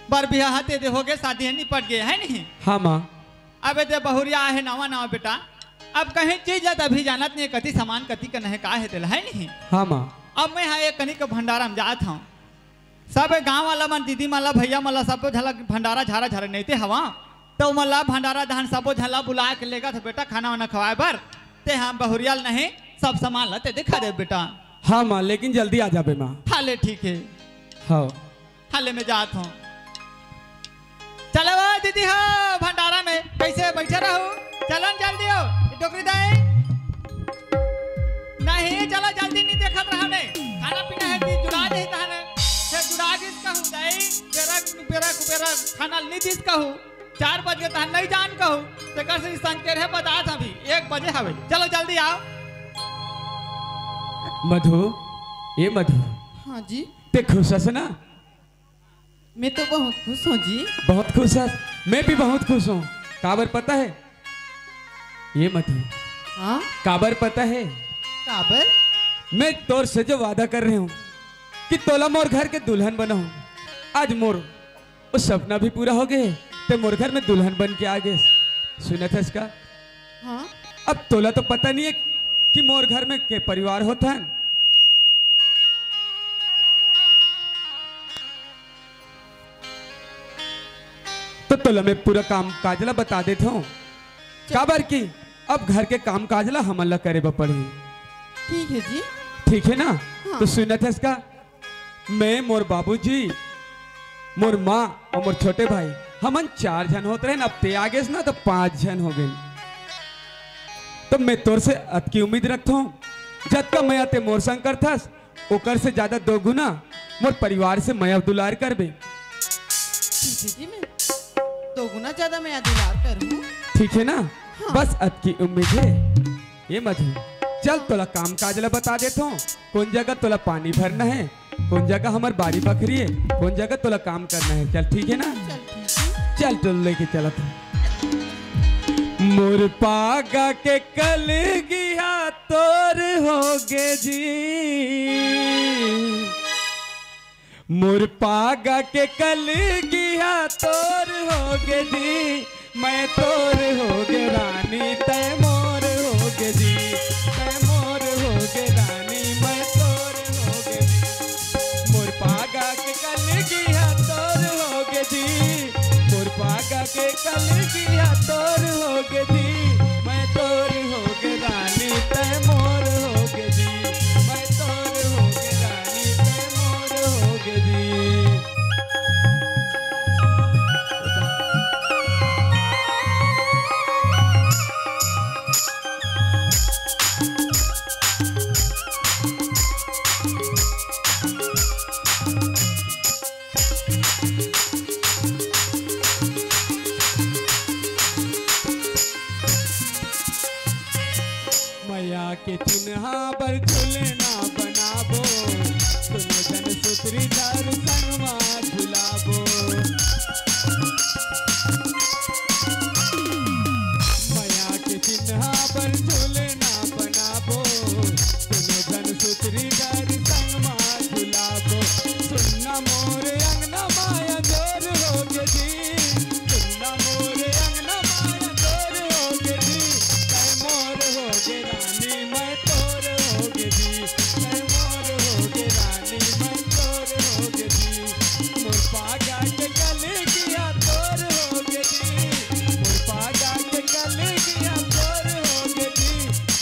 बर बिहा हते दे हो गए शादी है निपट गए है नहीं हाँ माँ अब ये दे बहुरिया है नवा नवा बेटा अब कहीं चीज है अभी जानत नहीं कति सामान कति का नहीं का है दिल है नहीं हाँ माँ अब मैं हाँ एक कनी के भंडारा में जात हूँ सब गांव वाला मन दीदी माला भैया माला सब झलक भंडारा झारा झारा नहीं थे हवा तो मला भंडारा धान सबो झला बुला के लेगा था बेटा खाना वाना खवाए पर ते हम बहुरियाल नहीं सब सामान लाते दिखा दे बेटा हाँ माँ लेकिन जल्दी आ जाबे माँ हाले ठीक है हाँ हाले में जात हूँ चलो वो दीदी हो भंडारा में कैसे बैठे रहो चलन जल्दी हो टोकरी दे नहीं चलो जल्दी नहीं देखत रहा नहीं खाना पीना है दी जुड़ा दे तहने से जुड़ा के कहूं दई बेरा खाना नहीं दिस कहूं 4 बजे तहन नहीं जान कहूं ते कर से संकेत है बता अभी 1 बजे हवे चलो जल्दी आओ मधु ये मधु हाँ जी ते खुश है ना मैं तो बहुत खुश हूँ जी। बहुत खुश है मैं भी बहुत खुश हूँ काबर पता है ये मधु हाँ काबर पता है काबर मैं तोर से जो वादा कर रही हूँ कि तोला मोर घर के दुल्हन बनाऊं आज मोर वो सपना भी पूरा हो गए ते मोर घर में दुल्हन बन के आ गए सुना था इसका हाँ अब तोला तो पता नहीं है कि मोर घर में के परिवार होता है तो तोला मैं पूरा काम काजला बता देता हूँ काबर की अब घर के काम काजला हमला करे पड़े ठीक है जी। ठीक है ना हाँ। तो सुना था इसका मैं मोर बाबूजी मोर माँ और मोर छोटे भाई हमन 4 जन होते रहे, अब ते आगे से ना तो 5 जन हो गए। तो मैं तोर से अत की उम्मीद रखता हूँ, जब का मैं ते मोर संग करथस ओकर से ज्यादा 2 गुना मोर परिवार से मैं दुलार करबे। ठीक है जी, मैं 2 गुना ज्यादा मैं दुलार करूँ। ठीक है ना? बस अत की उम्मीद है। ये मधु चल तोला काम काज ला बता देता हूँ, कौन जगह तोला पानी भरना है, कौन जगह हमार बारी बकरी है, कौन जगह तोला काम करना है। चल ठीक है ना? चल ठीक है। चल तो लेके चला था। मोर पागा के कल गया तोर होगे जी, मोर पागा के कल गया तोर होगे जी, मैं तोर होगे रानी तय मोर होगे जी, तय मोर होगे रानी मैं तोर होगे जी। मोर पागा के कल गया तोर होगे जी, मोर पागा के कल गया तोर होगे जी, मैं तोर होगे रानी तय मोर होगे जी, मैं तोर होगे रानी तय मोर होगे जी। मैया के चुनहा पर झुलना बनाबो, सुनो जन सुतरी दर संगमा झुलाबो। मैया के चिन्हा पर झुलना बनाबो, सुनो जन सुतरी दर संगमा झुलाबो। सुनना मोर अंगना माया जोर होगे जी, सुनना मोर अंगना माया जोर होगे जी, तय मोर होगे रानी मैं तोर होगे जी, तय मोर होगे रानी मैं तोर होगे जी। मोर पागा के कल गया तोर होगे जी, मोर पागा के कल गया तोर होगे जी,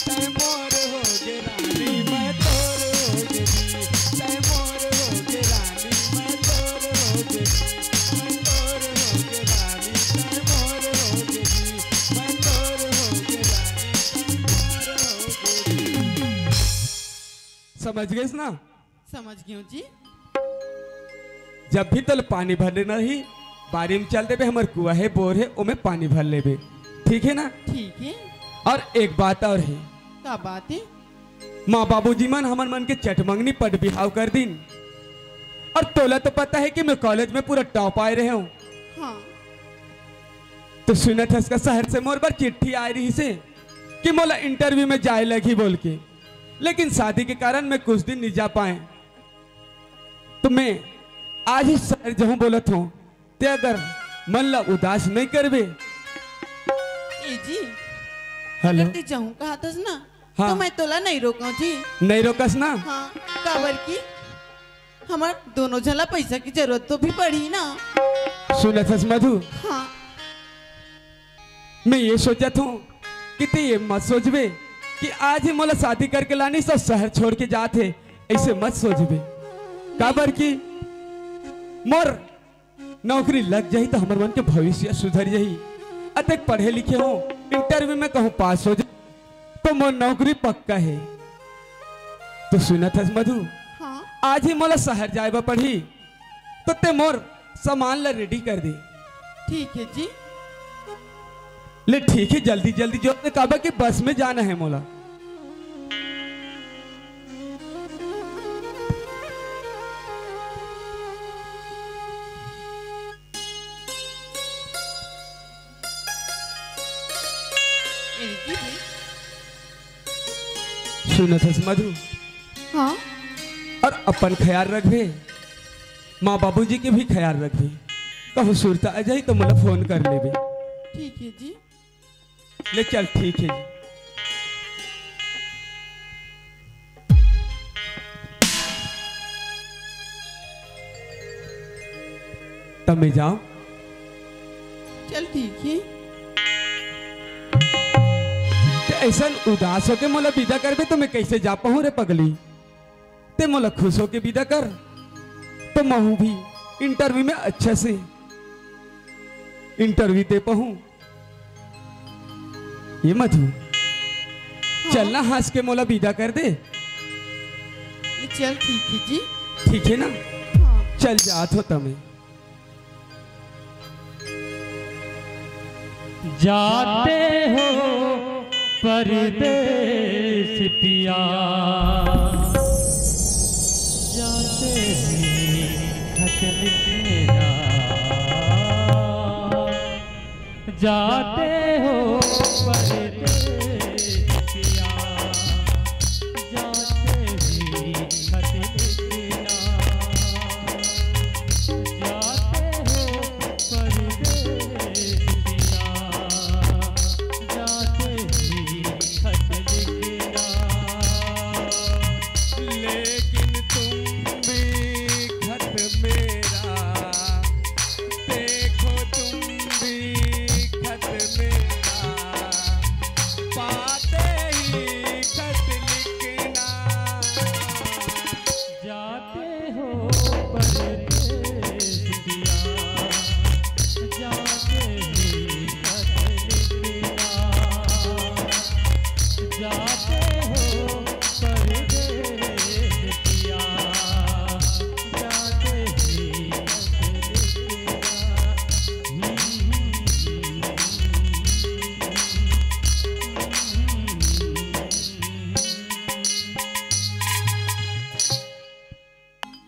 तय मोर होगे रानी मैं तोर होगे जी, तय मोर होगे रानी मैं तोर होगे जी, मैं तोर होगे रानी तय मोर होगे जी, मैं तोर होगे रानी तय मोर होगे जी। समझ गए ना? समझ गई हूँ जी। जब भी तल पानी भरने नहीं बारी में चल देबे, हमार कुआ है बोर है ओमे पानी भर लेबे, ठीक है ना? ठीक है। और एक बात और है, क्या बात है? माँ बाबूजी मन हमर मन के चटमंगनी पट बिहाव कर दिन, और तोला तो पता है कि मैं कॉलेज में पूरा टॉप आए रहे हूँ। हाँ। तो सुनत हस का शहर से मोर पर चिट्ठी आ रही से कि मोला इंटरव्यू में जाए लगी बोल के, लेकिन शादी के कारण मैं कुछ दिन नहीं जा पाए। तो मैं आज ही शहर जाऊं बोलत हूँ, ते अगर मन ला उदास नहीं करबे। ए जी, हेलो, अगर तू जाऊँ कहा था ना, हाँ। तो मैं तोला नहीं रोका जी। नहीं रोकस ना? हाँ, काबर की हमार दोनों झला पैसा की जरूरत तो भी पड़ी ना। सुनत हस मधु, हाँ। मैं ये सोचत हूँ कि ते ये मत सोचबे कि आज ही मोला शादी करके लानी सब शहर छोड़ के जाते, ऐसे मत सोचबे। काबर की मोर नौकरी लग जाही तो हमार मन के भविष्य सुधर जाही। अतक पढ़े लिखे हो, इंटरव्यू में कहूँ पास हो जाए तो मोर नौकरी पक्का है। तो सुनत हस मधु, हाँ। आज ही मोला शहर जाए बा पढ़ी, तो ते मोर सामान ला रेडी कर दे। ठीक है जी। ले ठीक है, जल्दी जल्दी जो काबा की बस में जाना है मोला। सुनत हस मधु, हाँ। और अपन ख्याल रखबे, माँ बाबूजी के भी ख्याल रखबे। कहूँ सुरता आ जाए तो मला फोन कर लेबे। ठीक है जी। ले चल ठीक है जी। तब मैं जाऊं? चल ठीक है। ते ऐसा उदास होके मोला विदा करबे तो मैं कैसे जा पाऊं रे पगली? ते मोला खुश होके विदा कर तो महू भी इंटरव्यू में अच्छा से इंटरव्यू दे पाऊँ। ये मधु चलना हंस के मोला विदा कर दे। चल ठीक है जी। ठीक है ना? हाँ। चल जात हो तमें। जाते हो परदेस पिया, जाते ही खत लिखना, जाते हो परदेस पिया, जाते ही खत लिखना, जाते हो परदेस पिया, जाते ही खत लिखना। लेकिन तुम भी खत मेरा देखो, तुम भी खत मेरा पाते ही खत लिखना। जाते हो परदेस पिया, जाते ही खत लिखना, जाते हो परदेस पिया, जाते ही खत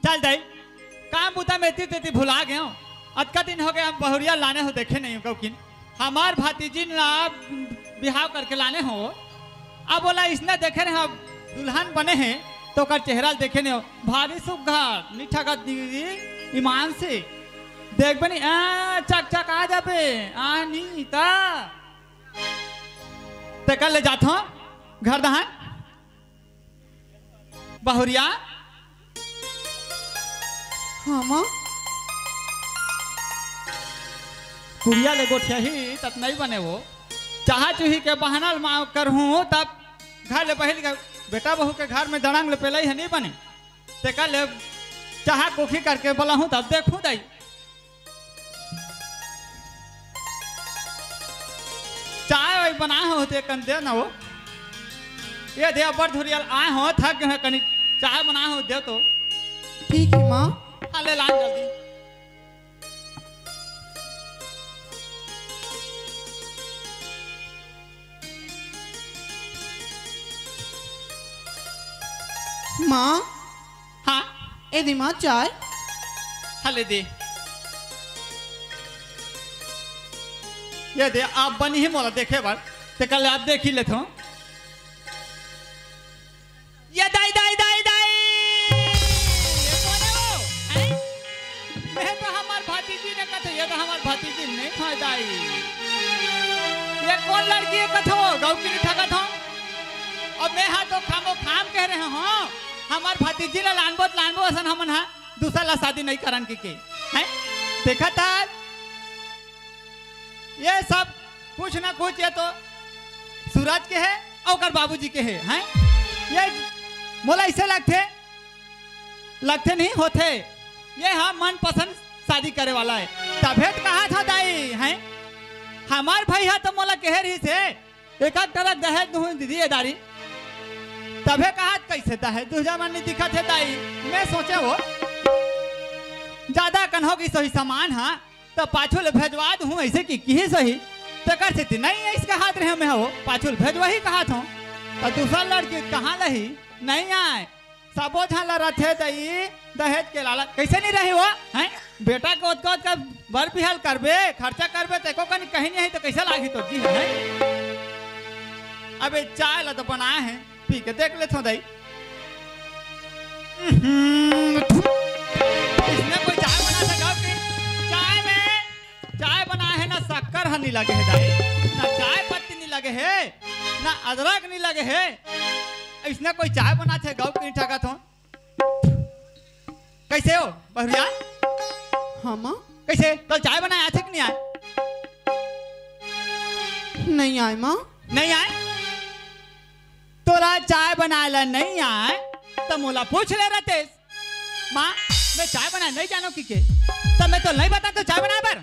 चल दाई काम बुता में तेती भुला गए हो। अतका दिन हो गया हम बहुरिया लाने हो देखे नहीं हो किन हमार भातीजी ने आप बिहाव करके लाने हो। अब बोला इसने देखे रहे अब दुल्हन बने हैं तो कर चेहरा देखे नहीं हो। भारी सुघर मीठा का दीदी ईमान से देख बनी चक चक आ जाबे नीता ते कर ले जात हो घर दहान बहुरिया। हाँ माँ। कुड़िया ले गोठिया ही तब नहीं बने वो चाह चूही के बहाना माँ करहूँ तब घर ले पहले बेटा बहू के घर में दड़ंग ले पहले ही नहीं बने ते कल ले चाह कोखी करके बोला हूँ तब देखूँ दाई चाय वही बना होते कन दे ना वो ये दे बड़ धुरियल आए हो थक गए कनी चाय बना हो दे तो ठीक है माँ। ले लान जल्दी। माँ हाँ ए दी माँ चाय। हले दे ये दे आप बनी ही मोला देखे बार ते कल आप देख ही लेते हो। ये दाई दाई दाई दाई ये कौन है वो हैं? मैं तो हमार भातीजी ने कहा ये तो हमार भातीजी नहीं था दाई। ये कौन लड़की है कथो गाँव की निठा कथो और मैं हाँ तो खामो खाम कह रहे हो हमार भातीजी ने लानबो असन हमन हाँ दूसरा ला शादी नहीं करन की के हैं देखा था ये सब कुछ ना कुछ ये तो सूरज के है और बाबूजी के हैं ये मोला ऐसे लगते नहीं होते ये हाँ मन पसंद शादी करे वाला है। तबेत कहा था दाई हैं हमार भाई है तो मोला कह रही से एक तरह दहेज दूँ दीदी ये दारी तबे कहा कैसे दहेज दूजा मन नहीं दिखा थे दाई। मैं सोचे वो ज्यादा कन होगी सही सामान हाँ तो पाछुल भेजवा दूँ ऐसे की सही तो कर सकती नहीं है इसका हाथ रहे मैं हो पाछुल भेजवा ही कहा था तो दूसरा लड़की कहाँ रही नहीं आए सबो झाला रथे दई दहेज के लाला कैसे नहीं रही वो हैं बेटा को का बर पिहल करबे खर्चा करबे तेको कहीं कहीं नहीं है तो कैसे लागी तो जी है। अबे चाय ला तो बनाए हैं पी के देख लेते हो दई इसने कोई चाय बना था की चाय में चाय बना है ना शक्कर नहीं लगे है दाई ना चाय पत्ती नहीं लगे है ना अदरक नहीं लगे है। इसने कोई चाय बना थे गाँव की ठगा था कैसे हो बहुरिया। हाँ माँ। कैसे कल चाय बनाया थे कि नहीं आए नहीं आए माँ। नहीं आए तोरा चाय बनाए नहीं आए तो मोला पूछ ले रहे थे माँ मैं चाय बनाए नहीं जानो की के तब मैं तो नहीं बता तो चाय बनाए पर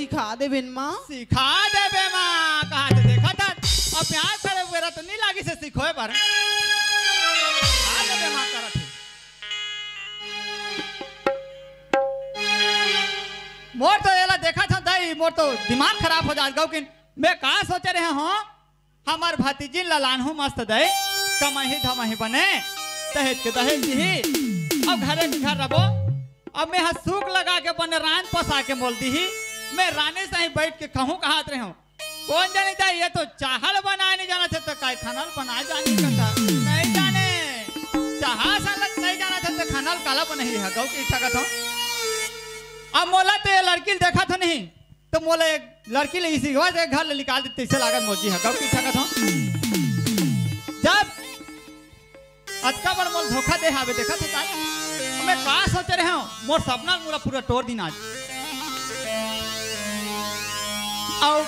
सिखा दे बिन माँ। सिखा दे बे माँ कहा से देखा था अब प्यार करे बेरा तो नहीं लागी से सिखोए पर सिखा दे बे माँ करत है। मोर तो एला देखा था दाई मोर तो दिमाग खराब हो जात गौ मैं कहा सोचे रहे हूँ हमार भतीजी ललान हूँ मस्त दे कमाही धमाही बने दहेज के दहेज ही अब घरे के घर रहो अब मैं यहाँ सूख लगा के बने रान पसा के बोल दी ही मैं रानी से ही बैठ के कहूँ कहात रहे हूँ कौन जाने था ये तो चाहल बनाए नहीं जाना था तो काय खानल बनाए जाने का था नहीं जाने चाहा सालत नहीं जाना था तो खानल काला बना ही है गौ की इच्छा का था। अब मोला तो ये लड़की देखा था नहीं तो मोला एक लड़की ले इसी से घर ले निकाल देते इसे लागत मौजी है गौ की इच्छा का था। जब अतका बड़ मोल धोखा दे हावे देखा था मैं कहा सोच रहे हूँ मोर सपना मोरा पूरा तोड़ दिन आज आओ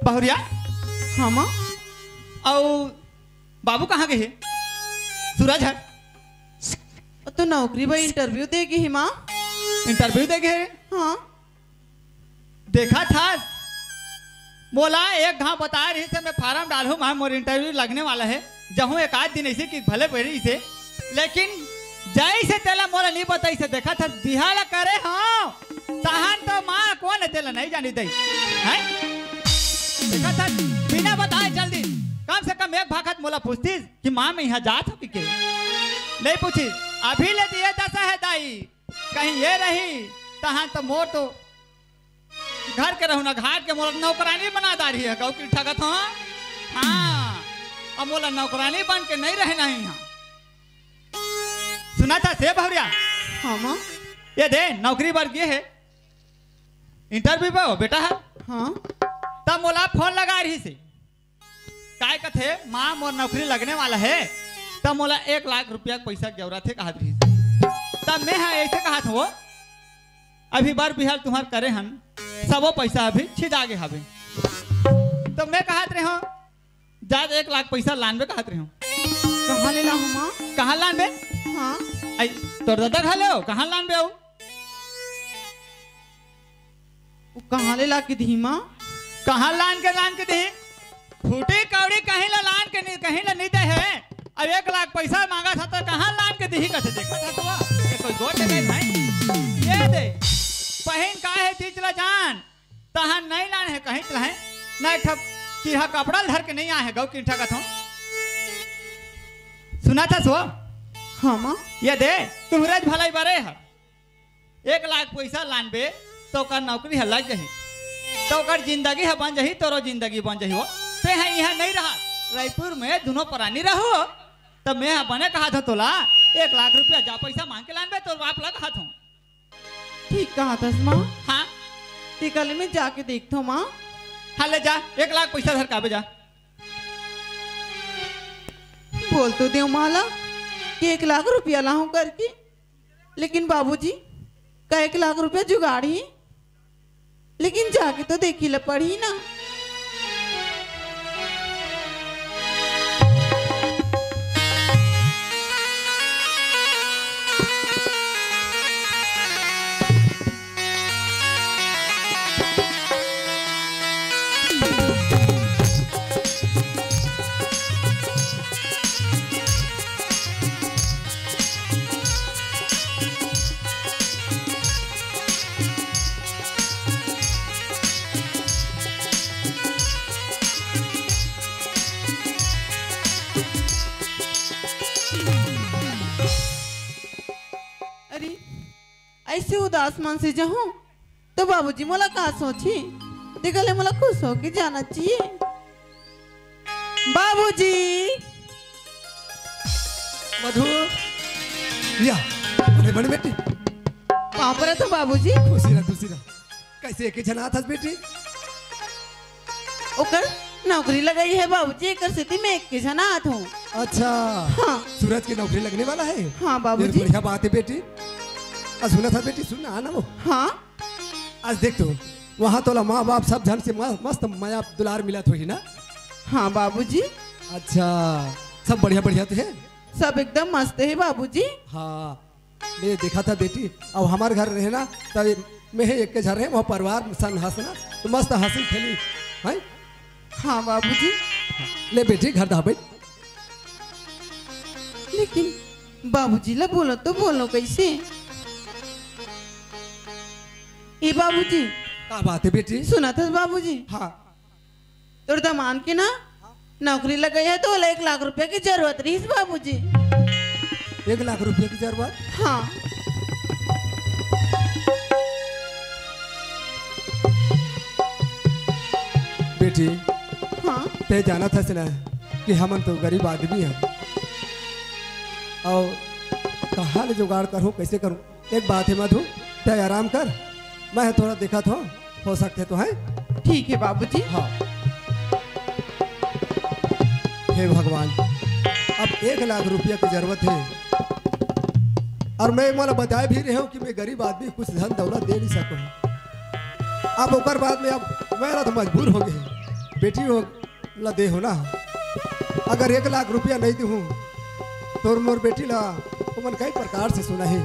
बहुरिया हाँ माँ। आओ बाबू कहाँ गए हैं? सूरज है तो नौकरी भाई इंटरव्यू देगी ही माँ। इंटरव्यू दे गए हाँ देखा था बोला एक घाव बता रही से मैं फार्म डालू मैं मोर इंटरव्यू लगने वाला है जहूँ एक आध दिन ऐसे कि भले पड़ी से लेकिन जैसे तेला मोला नहीं बताई से देखा था बिहार करे हाँ तहन तो माँ कौन है तेला नहीं जानी दई है देखा था बिना बताए जल्दी कम से कम एक भागत मोला पूछती कि माँ मैं यहाँ जात हूँ कि नहीं पूछी अभी ले दिए दशा है दाई कहीं ये रही तहन तो मोर तो घर के रहू ना घाट के मोला नौकरानी बना दा रही है गौ की ठगत हो हाँ अब मोला नौकरानी बन के नहीं रहना है यहाँ सुना था से भवरिया हाँ माँ। ये दे नौकरी वर्ग ये है इंटरव्यू पे हो बेटा है हाँ तब मोला फोन लगा रही से काय कथे माँ मोर नौकरी लगने वाला है तब मोला 1 लाख रुपया पैसा की जरूरत है कहा रही तब मैं हाँ ऐसे कहा था वो अभी बार बिहार तुम्हार करे हम सबो पैसा अभी छिदा गे हवे तो मैं कहत रहे हो ज्यादा 1 लाख पैसा लानबे कहत रहे हो कहाँ ले लाऊं माँ? कहाँ लानबे हाँ आई तोर दादा खा ले कहाँ लानबे आओ वो कहाँ ले ला के दी माँ? कहाँ लान के दी फूटी कौड़ी कहीं ला लान के नहीं कहीं ला नहीं दे है अब 1 लाख पैसा मांगा था तो कहाँ लान के दी कैसे देखा था तो ये कोई गोट नहीं भाई ये दे पहन का है तीचला जान तहन नहीं लान है कहीं चला है नहीं ठप चिढ़ा कपड़ा धर के नहीं आए है गौ की ठगा था सुना था सो हाँ माँ। ये दे तुम्हारे भलाई बरे है 1 लाख पैसा लानबे तो कर नौकरी है लग जाही तो कर जिंदगी है बन जाही तोरो जिंदगी बन जाही हो पे है यहाँ नहीं रहा रायपुर में दोनों प्राणी रहो तब मैं बने कहा था तोला 1 लाख रुपया जा पैसा मांग के लानबे तो बाप लगा था ठीक कहा था माँ। हाँ ते कल में जाके देखता हूँ माँ। हाँ ले जा 1 लाख पैसा धर काबे जा बोल तो दे माला कि 1 लाख रुपया लाऊं करके लेकिन बाबूजी का 1 लाख रुपया जुगाड़ी लेकिन जाके तो देखी ला पड़ी ना। ऐसे उदास मन से जाऊं तो बाबूजी मोला का सोची देखले मोला खुश हो के जाना चाहिए। बाबूजी मधु या अरे बड़ी बेटी कहाँ पर है तो बाबूजी? खुशी रह कैसे एक जना था बेटी ओकर नौकरी लगाई है बाबूजी एकर स्थिति में एक जना आत हूँ। अच्छा हाँ सूरज की नौकरी लगने वाला है। हाँ बाबूजी बढ़िया बात है बेटी। आज सुना था बेटी सुनना आना वो हाँ आज देख तो वहाँ तो माँ बाप सब जन से मस्त माया दुलार मिला थोड़ी ना। हाँ बाबूजी अच्छा सब बढ़िया बढ़िया तो है सब एकदम मस्त है बाबूजी। हाँ मैं देखा था बेटी अब हमारे घर रहे ना तब मैं एक के झरे वो परिवार में सन हंसना तो मस्त हंसी खेली है। हाँ बाबूजी, ले बेटी घर दा बैठ। लेकिन बाबूजी ला बोलो तो बोलो कैसे? ए बाबूजी, क्या बात है बेटी? सुना था बाबूजी, हाँ तोर दमान के ना नौकरी लग गई है तो 1 लाख रुपए की जरूरत रही बाबूजी। 1 लाख रुपये की जरूरत? हाँ बेटी हाँ ते जाना था से ना कि हम तो गरीब आदमी हैं और कहाँ ले जुगाड़ करूँ कैसे करूँ। एक बात है मधु, ते आराम कर, मैं थोड़ा देखा था हो सकते तो है। ठीक है बाबूजी। हाँ हे भगवान, अब 1 लाख रुपया की जरूरत है और मैं मला बताए भी रहे हूँ कि मैं गरीब आदमी कुछ धन दौलत दे नहीं सकूँ। अब ओकर बाद में अब मेरा तो मजबूर हो गए, बेटी हो ला दे हो ना। अगर 1 लाख रुपया नहीं दूँ तो मोर बेटी ला तो मन कई प्रकार से सुना है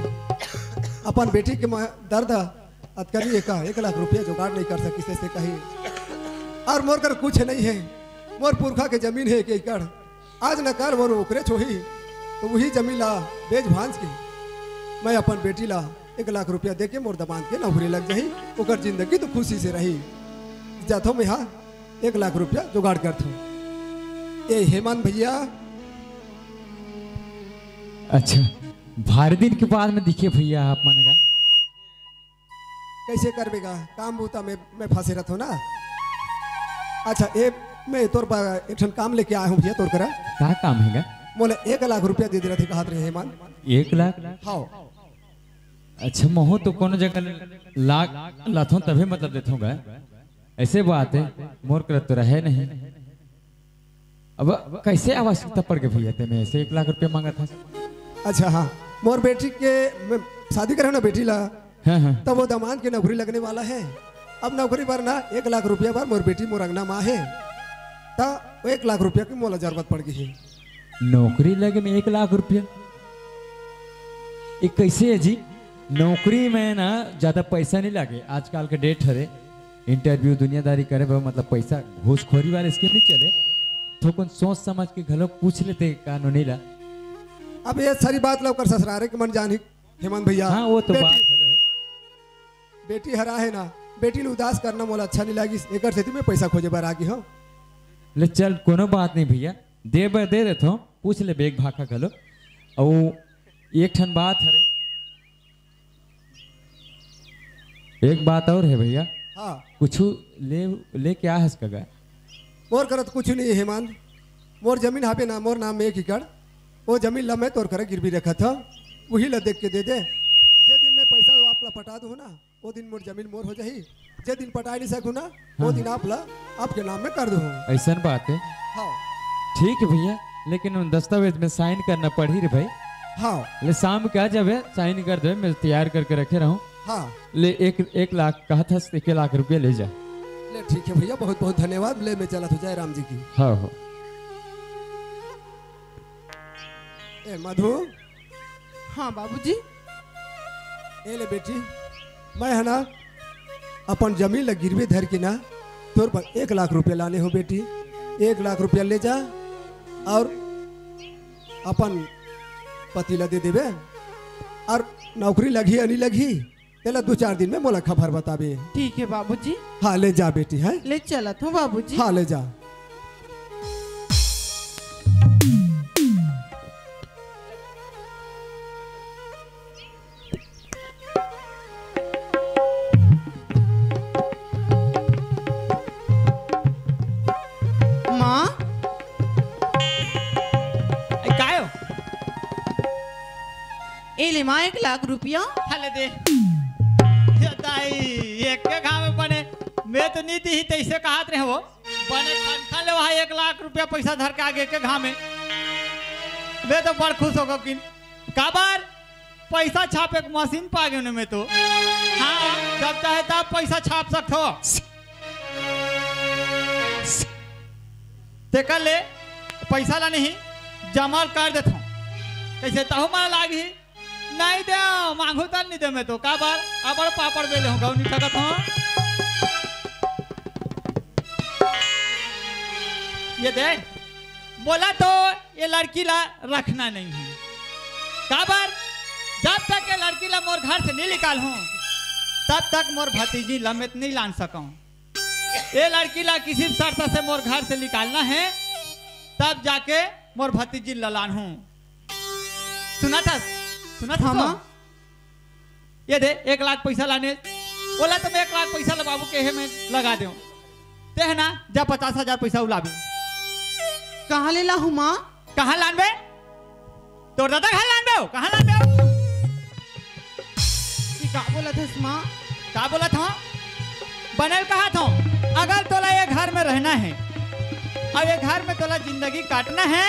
अपन बेटी के दर्द अतकरी का 1 लाख रुपया जुगाड़ नहीं कर सकी से कहीं। और मोर कर कुछ नहीं है, मोर पुरखा के जमीन है 1 एकड़, आज न कर मोर ओकरे छोही तो वही जमीन ला बेच भांज के मैं अपन बेटी ला 1 लाख रुपया दे के मोर दबान के नौकरी लग जाही, ओकर जिंदगी तो खुशी से रही। जातो मैं हाँ 1 लाख रुपया जुगाड़ कर थो। ए हेमंत भैया, अच्छा भारी दिन के बाद में दिखे भैया आप मन का कैसे करबेगा काम बूता में मैं फंसे रहता हूँ ना। अच्छा ए मैं तोर एक काम लेके आया हूँ भैया तोर करा। क्या काम है? बोले 1 लाख रुपया दे दे रहे थे कहा रहे हेमंत। 1 लाख? हाँ अच्छा मोह तो कोनो जगह लाख लाथों तभी मतलब देथोंगा, ऐसे बात है मोर कर तो रहे नहीं। अब कैसे आवश्यकता पड़ गई भैया तेने ऐसे 1 लाख रुपया मांगा था? अच्छा हाँ, मोर बेटी के शादी करे ना बेटी ला, हाँ हाँ तब वो दामाद की नौकरी लगने वाला है। अब नौकरी पर ना 1 लाख रुपया पर मोर बेटी मोर अंगना माँ है तो 1 लाख रुपया की मोला जरूरत पड़ गई है। नौकरी लगे में 1 लाख रुपया? ये कैसे है जी? नौकरी में ना ज्यादा पैसा नहीं लगे, आजकल के डेट हरे इंटरव्यू दुनियादारी करे मतलब पैसा घूसखोरी वाले स्कीम नहीं चले, तो कौन सोच समझ के घलो पूछ लेते कानूनी ला। अब ये सारी बात लो कर ससुरारे के मन जानी हेमंत भैया। हाँ वो तो बेटी, बात है। बेटी हरा है ना, बेटी ने उदास करना मोला अच्छा नहीं लगी, एक से मैं पैसा खोजे बार आगी हो। ले चल कोनो बात नहीं भैया, दे देते हो, पूछ ले बेग भाखा घलो। और एक ठन बात हरे, एक बात और है भैया। हाँ कुछ ले क्या हंस कगा? मोर करत कुछ नहीं है हेमंत, मोर जमीन हापे ना मोर नाम में 1 एकड़, वो जमीन ला मैं तोर करे गिरवी रखा था, वही ला देख के दे दे। जे दिन मैं पैसा आप ला पटा दूँ ना वो दिन मोर जमीन मोर हो जाही, जे दिन पटा नहीं सकूँ ना वो दिन आप ला आपके नाम में कर दूँ। ऐसा बात है? हाँ ठीक है भैया, लेकिन उन दस्तावेज में साइन करना पड़ी रे भाई। हाँ ले शाम क्या जब है साइन कर दे, मैं तैयार करके रखे रहूं। हाँ ले 1 लाख कहा था, 1 लाख रुपया ले जा। ले ठीक है भैया, बहुत बहुत धन्यवाद। ले मैं चला तो जय राम जी की। हाँ हाँ ए मधु। हाँ बाबूजी। ए ले बेटी, मैं है ना अपन जमीन ला गिरवी धर के ना तोर पर 1 लाख रुपया लाने हो बेटी। 1 लाख रुपया ले जा और अपन पति ला दे देवे, और नौकरी लगी या नहीं लगी तेला 2-4 दिन में मोला खबर बताबे। ठीक है बाबूजी। हाँ ले जा बेटी है। ले चला था बाबूजी। हाँ ले जा। माँ काय हो? ए ले माँ 1 लाख रुपया। हले दे दाई एक के घाव में बने, मैं तो नीति ही तैसे कहत रहे हो बने खन ले वहाँ 1 लाख रुपया पैसा धर के आगे के घाव में, मैं तो बड़ खुश हो गया कि काबर पैसा छापे एक मशीन पा गए में तो। हाँ जब चाहे तब पैसा छाप सकते हो। तेकर ले पैसा ला नहीं जमा कर देता हूँ, कैसे तहु मार लागी नहीं दे मांगू तल नहीं दे मैं तो का बार अबड़ पापड़ बेले हूँ गौनी ठगत हूँ ये दे बोला तो ये लड़की ला रखना नहीं है का बार जब तक ये लड़की ला मोर घर से नहीं निकाल हूँ तब तक मोर भतीजी लमेत नहीं लान सकूं ये लड़की ला किसी शर्त से मोर घर से निकालना है तब जाके मोर भतीजी ललान हूँ सुना था तो? ये दे 1 लाख पैसा लाने बोला तो मैं 1 लाख पैसा बाबू के में लगा दूं ते है ना जब 50,000 पैसा उलाबी कहाँ ले ला हूँ माँ कहाँ लानबे तोर दादा कहाँ लानबे कहाँ लानबे का बोला था माँ का बोला था बनल कहा था अगर तोला ये घर में रहना है और ये घर में तोला जिंदगी काटना है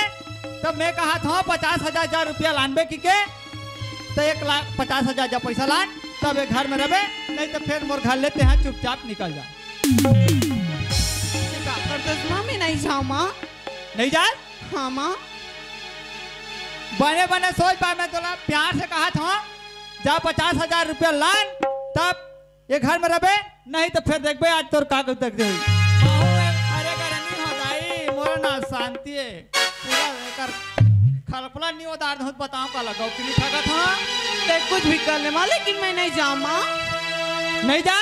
तब मैं कहा था 50,000 रुपया लानबे की के तो 1,50,000 जब पैसा लान तब ये घर में रहे नहीं तो फिर मोर घर लेते हैं चुपचाप निकल जा माँ मैं नहीं जाऊँ माँ नहीं जा हाँ माँ बने बने सोच पा मैं तोला प्यार से कहा था जब 50,000 रुपया लान तब ये घर में रहे नहीं तो फिर देखबे आज तोर का देख दे अरे करनी हो जाई मोर ना शांति है पूरा कर खलफला नहीं उतार दूं बताऊं का लगाओ कि ठगा था ते कुछ भी कर ले माँ लेकिन मैं नहीं जाऊँ माँ नहीं जा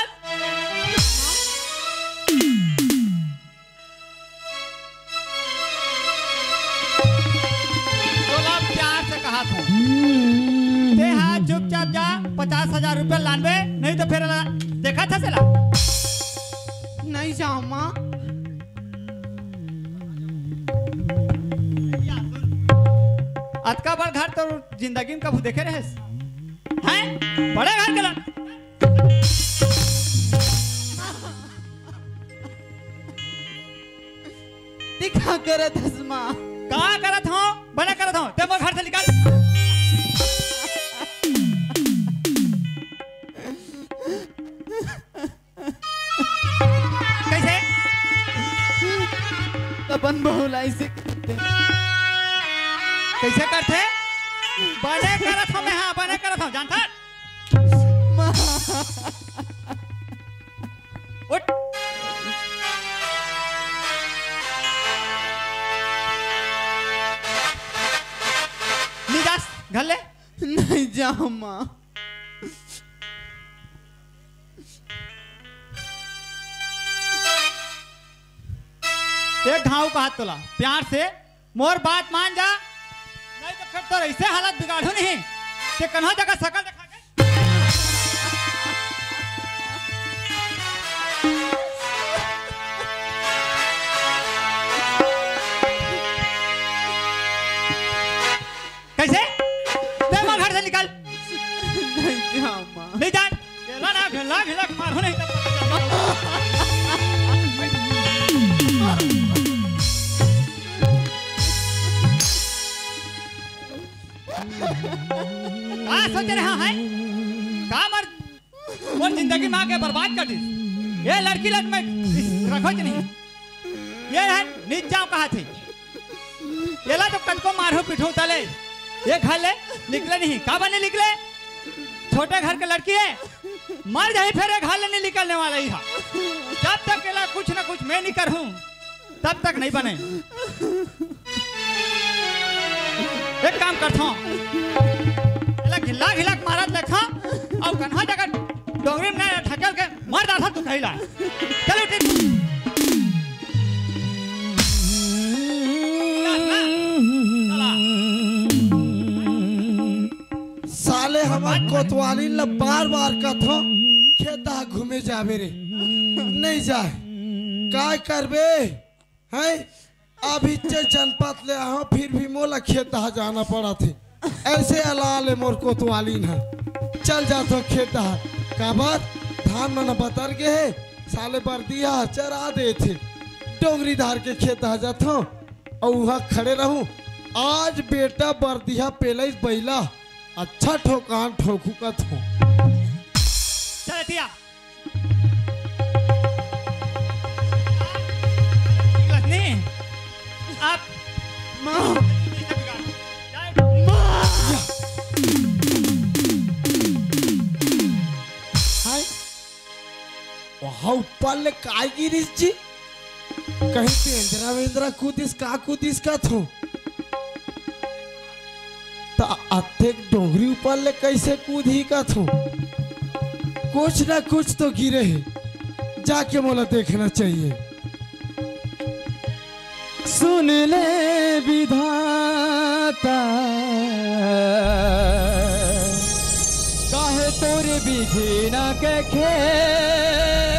तोला प्यार से कहा था ते हाँ चुपचाप जा 50,000 रुपया लानबे नहीं तो फिर देखा था सेला नहीं जाऊँ माँ अतका बड़ घर तो जिंदगी में कभी देखे रहे हैं बड़े घर के लान दिखा करत हस माँ कहाँ करत हूँ बना करत हूँ ते मोर घर से निकाल कैसे अपन बहुला इसे कैसे करते बने करत हूँ मैं हाँ बने करत हूँ जानता उठ नहीं जा घर ले नहीं जाऊँ माँ एक घाव का हाथ तोला प्यार से मोर बात मान जा नहीं तो फिर तो ऐसे हालत बिगाड़ू नहीं ते कन्हा जगह शकल दिखा के कैसे ले मार घर से निकल नहीं जाऊँ माँ नहीं जा गेला ना ढेला ढेला मारो नहीं तब सोच रहा है का मर जिंदगी में आके बर्बाद कर दी ये लड़की लग में रखो नहीं ये है नीच जाओ कहा थी ये ला तो कल को मारो पिठो तले ये घर ले निकले नहीं का बने निकले छोटे घर के लड़की है मर जाए फिर ये घर ले नहीं निकलने वाला ही जब तक केला कुछ ना कुछ मैं नहीं करूं तब तक नहीं बने एक काम करता हूं घिला घिला मारत देखा और कन्हा जगह डोंगरी में ठकल के मर डाला तू खैला चलो साले हमार कोतवाली ल बार बार कथो खेता घूमे जाबे रे नहीं जाए काय करबे हैं अभी जनपद ले आओ फिर भी मोला खेता जाना पड़ा थे ऐसे अलाले मोर कोतवाली ना चल जातो खेता का बात धान मन बतर के है साले बर्दिया चरा दे थे डोंगरी धार के खेता जातो और वहाँ खड़े रहूं आज बेटा बर्दिया पहले बैला अच्छा ठोकान ठोकू का थो चल दिया नहीं आप माँ ऊपर ले काय गिरीश जी कहीं तेंद्रा वेंद्रा कूदिस का थो ता अत्ते डोंगरी ऊपर ले कैसे कूद ही का थो कुछ ना कुछ तो गिरे है जाके मोला देखना चाहिए। सुन ले विधाता काहे तोरे बिघिना के खेत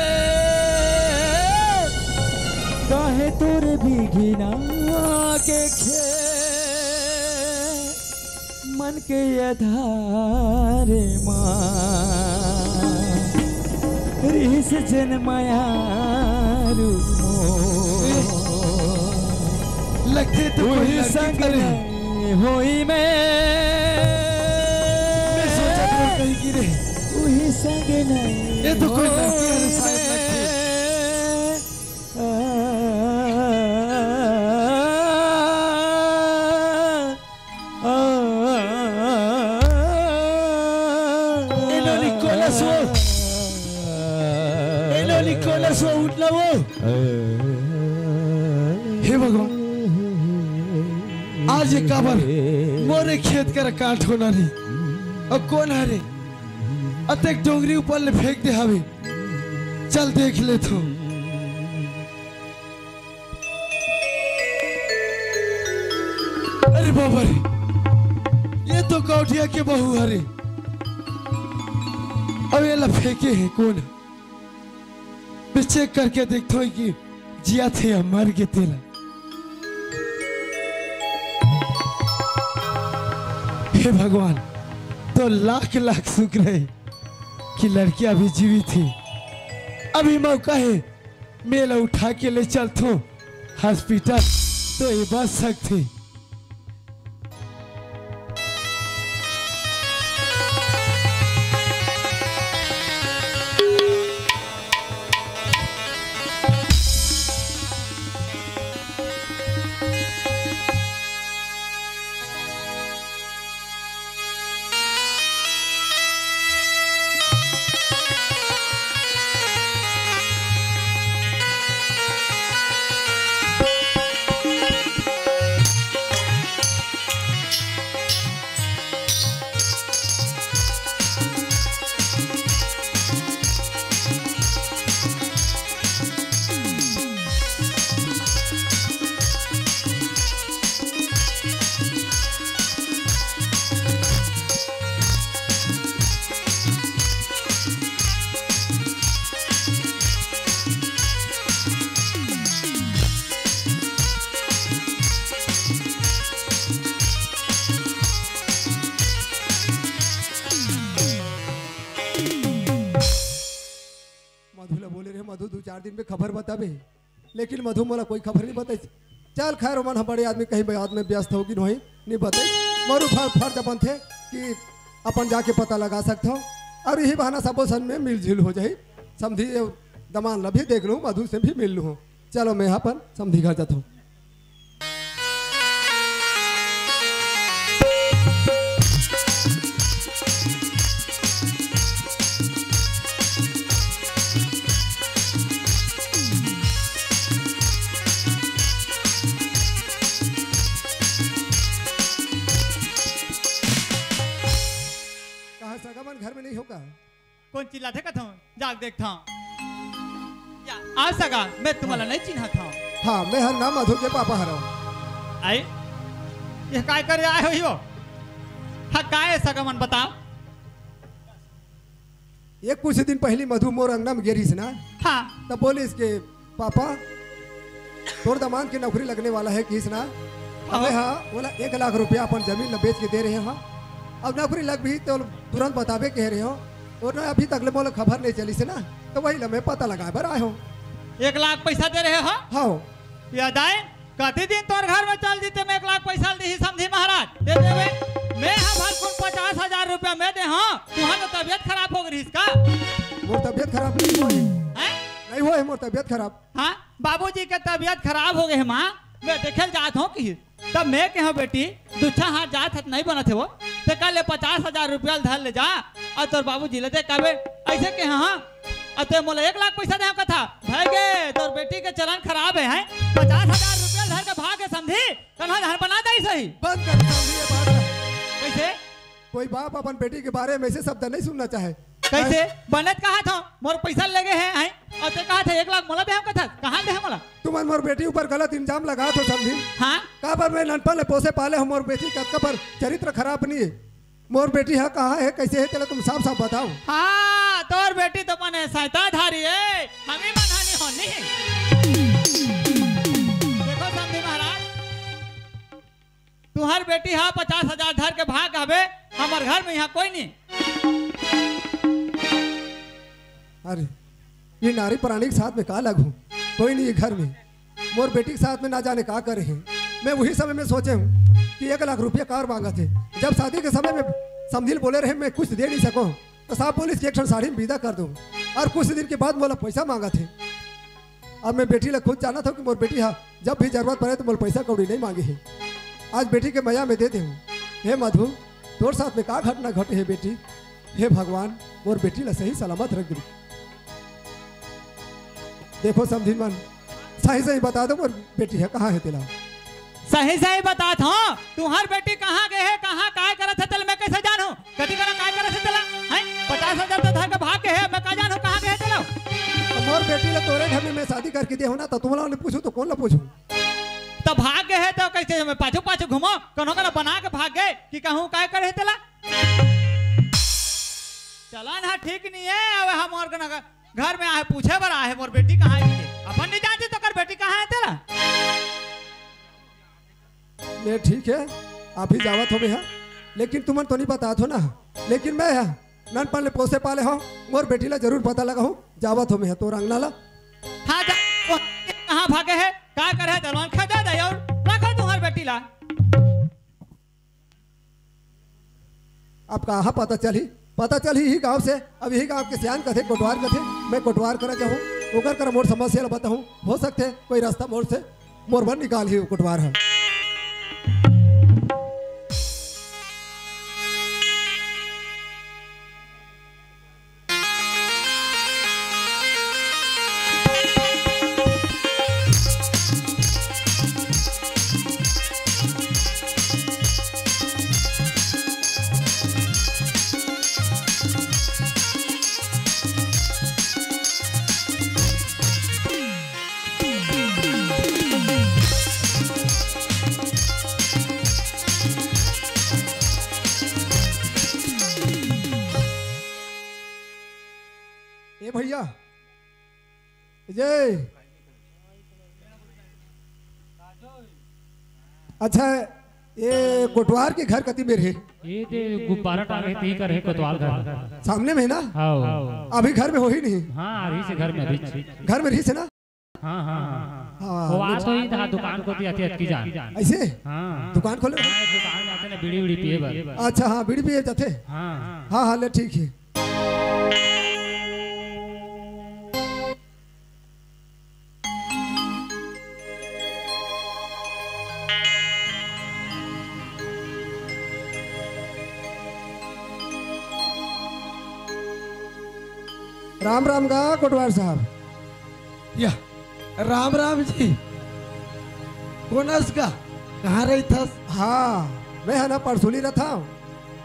काहे तोरे बिघिना के खेत मन के आधारे माँ रिस जन्माया लगते तो कोई संग होई मैं सोचा था कहीं गिरे वही संग नहीं ये तो कोई लड़की है शायद लगती निकोलस वो उठला वो हे भगवान आज ये काबर मोरे खेत कर काट होना नहीं और कौन है रे अतक डोंगरी ऊपर ले फेंक दे हवे चल देख ले तो अरे बाबा रे ये तो कौटिया के बहू हरे अब ये ला फेंके है कौन मैं चेक करके देखता हूँ कि जिया थे या मर गए तेला हे भगवान तो लाख लाख शुक्र है कि लड़कियां भी जीवित थी। अभी मौका है मेला उठा के ले चलता हूँ हॉस्पिटल तो ये बच सकते। मधु 2-4 दिन में खबर बताबे लेकिन मधु मोला कोई खबर नहीं बताई। चल खैर मन बड़े आदमी कहीं बात में व्यस्त होगी नहीं बताई मरु फर्ज अपन थे कि अपन जाके पता लगा सकता हूँ और यही बहाना सबो सन में मिलजुल हो जाए समझी दमान ला भी देख लूँ मधु से भी मिल लूँ। चलो मैं यहाँ पर समझी घर जाता हूँ। घर में नहीं होगा कौन चिल्लाते का था जाग देखता आ सका मैं तुम्हारा नहीं चिन्हा था। हाँ मैं हर नाम मधु के पापा हरा आई ये काय कर आए हो यो हाँ काय सका मन बताओ। ये कुछ दिन पहले मधु मोर अंगना में गिरी ना हाँ तब बोले इसके पापा तोर दमान की नौकरी लगने वाला है किस ना अबे हाँ बोला 1 लाख रुपया अपन जमीन न बेच के दे रहे हैं। हाँ अब नौकरी लग भी तो तुरंत बताबे कह रहे हो और ना अभी तक ले मोला खबर नहीं चली से ना तो वही लम्हे पता लगा बर आए हो। 1 लाख पैसा दे रहे हो हाँ याद आए कति दिन तोर घर में चल जीते मैं 1 लाख पैसा दी समझी महाराज दे देवे मैं हाँ भरपूर 50,000 रुपया मैं दे। हाँ तुम्हारा तो तबियत खराब हो गई इसका मोर तबियत खराब नहीं हुआ है मोर तबियत खराब। हाँ बाबूजी के तबियत खराब हो गए माँ मैं देखे जात हूँ कि तब मैं कहा बेटी दूसरा हाथ जात हाथ नहीं बना थे वो तो कल 50,000 रुपया धर ले जा और तोर बाबूजी ले दे कहे ऐसे के हाँ अते मोला 1 लाख पैसा दे कथा भाई गे तोर बेटी के चलन खराब है 50,000 रुपया धर के भाग के समझी कन्हा धर बना दई सही बंद कर समझी ये बात। कैसे कोई बाप अपन बेटी के बारे में ऐसे शब्द नहीं सुनना चाहे। कैसे बनत कहा था मोर पैसा लगे हैं और ते कहा था 1 लाख मोला दे कथा कहां दे मोला तुम मोर बेटी ऊपर गलत इल्जाम लगा तो समझी। हां का पर मैं ननपन पोसे पाले हम मोर बेटी का पर चरित्र खराब नहीं है। मोर बेटी है कहाँ है कैसे है चलो तुम साफ साफ बताओ। हाँ तोर बेटी तो मने सैताधारी है हमें मनहानि होनी है। देखो समझी महाराज तुम्हार बेटी हाँ 50,000 धर के भाग आवे हमार घर में यहाँ कोई नहीं। अरे ये नारी प्राणी के साथ में का लगू कोई नहीं है घर में। मोर बेटी के साथ में ना जाने का करे हैं। मैं वही समय में सोचे हूँ कि 1 लाख रुपया कार मांगा थे। जब शादी के समय में समझिल बोले रहे मैं कुछ दे नहीं सकूँ तो साहब पुलिस की एक साड़ी में विदा कर दूँ और कुछ दिन के बाद बोला पैसा मांगा थे। अब मैं बेटी ला खुद जाना था कि मोर बेटी हाँ जब भी जरूरत पड़े तो मोर पैसा कौड़ी नहीं मांगी है। आज बेटी के मैया में दे दे हूँ। हे मधु तोर साथ में का घटना घटे है बेटी। हे भगवान मोर बेटी ला सही सलामत रख दी। देखो समझी मन सही सही बता दो मोर बेटी है कहाँ है तेरा। सही सही बता था तुम्हार बेटी कहाँ गए है कहाँ काय करत है तल मैं कैसे जानू कदी करा काय करत है तला हैं 50,000 तो धर के भाग के है मैं का जानू कहाँ गए तला। तो मोर बेटी ला तोरे घर में मैं शादी करके दे हो ना तो तुम लोगों ने पूछू तो कौन ला पूछू। तो भाग गए है तो कैसे मैं पाछू पाछू घूमो कनो कनो बना के भाग गए कि कहूँ काय करे तला। चला ना ठीक नहीं है अब हम और घर में आए पूछे बर आए मोर बेटी कहाँ है अपन नहीं जानती तो कर बेटी कहाँ है तेरा। ले ठीक है आप ही जावत हो भैया लेकिन तुम तो नहीं बता दो ना। लेकिन मैं ननपन ले पोसे पाले हो मोर बेटी ला जरूर पता लगा हूँ जावत हो मैं तो रंगना ला। हाँ जा कहाँ भागे है क्या करे दलवान खा दे और रखो तुम्हारी बेटी ला। अब कहाँ पता चली ही गांव से। अब यही गांव के सियान कथे कोटवार कथे मैं कोटवार करा जाऊँ ओकर कर मोर समस्या ला बताऊँ हो सकते कोई रास्ता मोर से मोर बन निकाल ही कोटवार है। ए भैया जय अच्छा ये कोटवार के घर कति मेरे ये दे गुब्बारा टांगे ती कर है कोतवाल घर सामने में है ना। हाँ अभी घर में हो ही नहीं। हाँ अभी से घर में अभी घर में रही से ना। हाँ हाँ हाँ वो आज तो ही था दुकान को ती अति जान ऐसे हाँ दुकान खोले दुकान जाते ना बीड़ी उड़ी पिए बर। अच्छा हाँ बीड़ी पिए जाते हाँ हाँ हाँ ले ठीक है। राम राम गा कोटवार साहब। या राम राम जी कोनस का कहाँ रही था। हाँ मैं है ना परसुली रहा था।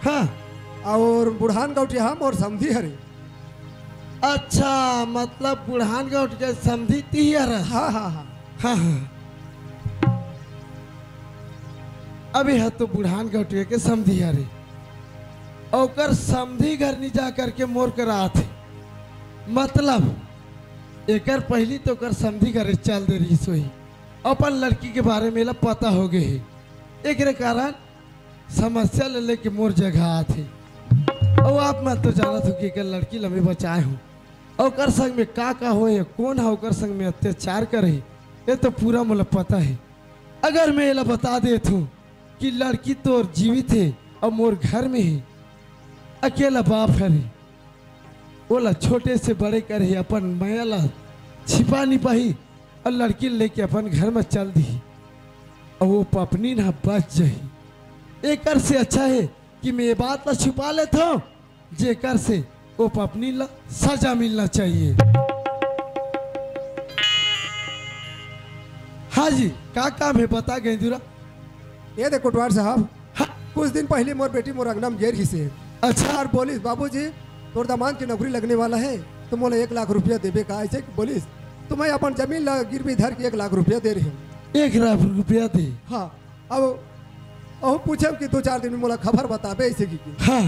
हाँ और बुढ़ान गौटी हम और समझी हरी। अच्छा मतलब बुढ़ान का उठ के समझी थी यार। हाँ हाँ हाँ हाँ हाँ अभी है तो बुढ़ान का उठ के समझी यारी और समझी घर नहीं जा करके मोर करा थे। मतलब एकर पहली तो कर समझी घर चल दे रही सोई अपन लड़की के बारे में ला पता हो गए है एक कारण समस्या ले लेके मोर जगह आते और आप मैं तो जाना था कि एक लड़की लम्बे बचाए हूँ और कर संग में का हो कौन है कर संग में अत्याचार करे ये तो पूरा मुझे पता है। अगर मैं ये बता देता हूँ कि लड़की तो जीवित है और मोर घर में है अकेला बाप है बोला छोटे से बड़े करे अपन मैला छिपा नहीं पाई और लड़की लेके अपन घर में चल दी और वो पपनी ना बच जाही। एक से अच्छा है कि मैं ये बात ना छुपा लेता हूँ जेकर से वो पत्नी ला सजा मिलना चाहिए। हाँ जी, क्या काम है बता गेंदुरा। ये देख कोटवार साहब, कुछ दिन पहले मोर बेटी मोर अंगना में गिर ही से। अच्छा। और बोलिस बाबूजी तोर दामाद की नौकरी लगने वाला है तो मोला 1 लाख रुपया देवे का। ऐसे बोलिस तो मैं अपन जमीन गिरवी धर के 1 लाख रुपया दे रही हूँ। 1 लाख रुपया दे। हाँ, अब पूछे कि 2-4 दिन में मोला खबर बताबे ऐसे की। हाँ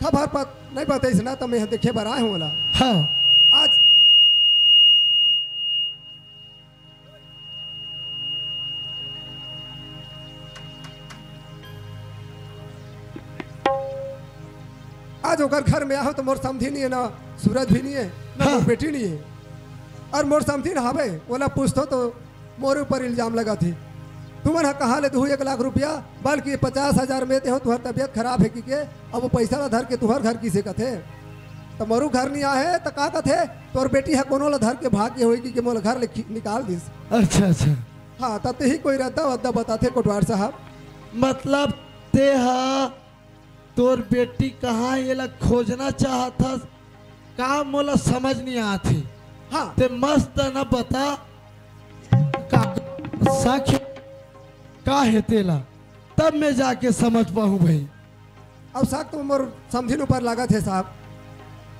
खबर पर नहीं बताइस ना तो मैं देखे बर आए हूँ मोला। हाँ। आज आज ओकर घर में आओ तो मोर समझी नहीं है ना, सूरज भी नहीं है ना, मोर बेटी नहीं है। और मोर समझी ना हवे बोला पूछतो तो मोर ऊपर इल्जाम लगा थी। तुम्हारा कहा ले तू 1 लाख रुपया, बल्कि 50,000 में हो। तुम्हारी तबीयत खराब है कि के अब वो पैसा ला धर के तुम्हार घर किसे कथे तो मोरू घर नहीं आए तो का कथे तोर बेटी है कोनो ला धर के भाग्य होगी कि मोला घर ले निकाल दिस। अच्छा अच्छा। हाँ, तब ते ही कोई रद्दा वद्दा बताते कोटवार साहब। मतलब ते हा तोर बेटी कहाँ ये ला खोजना चाहता का मोला समझ नहीं आती। हाँ ते मस्त न बता का साख का है तेला, तब मैं जाके समझ पाऊँ भाई। अब साख तो मोर समझिन ऊपर लगा थे साहब।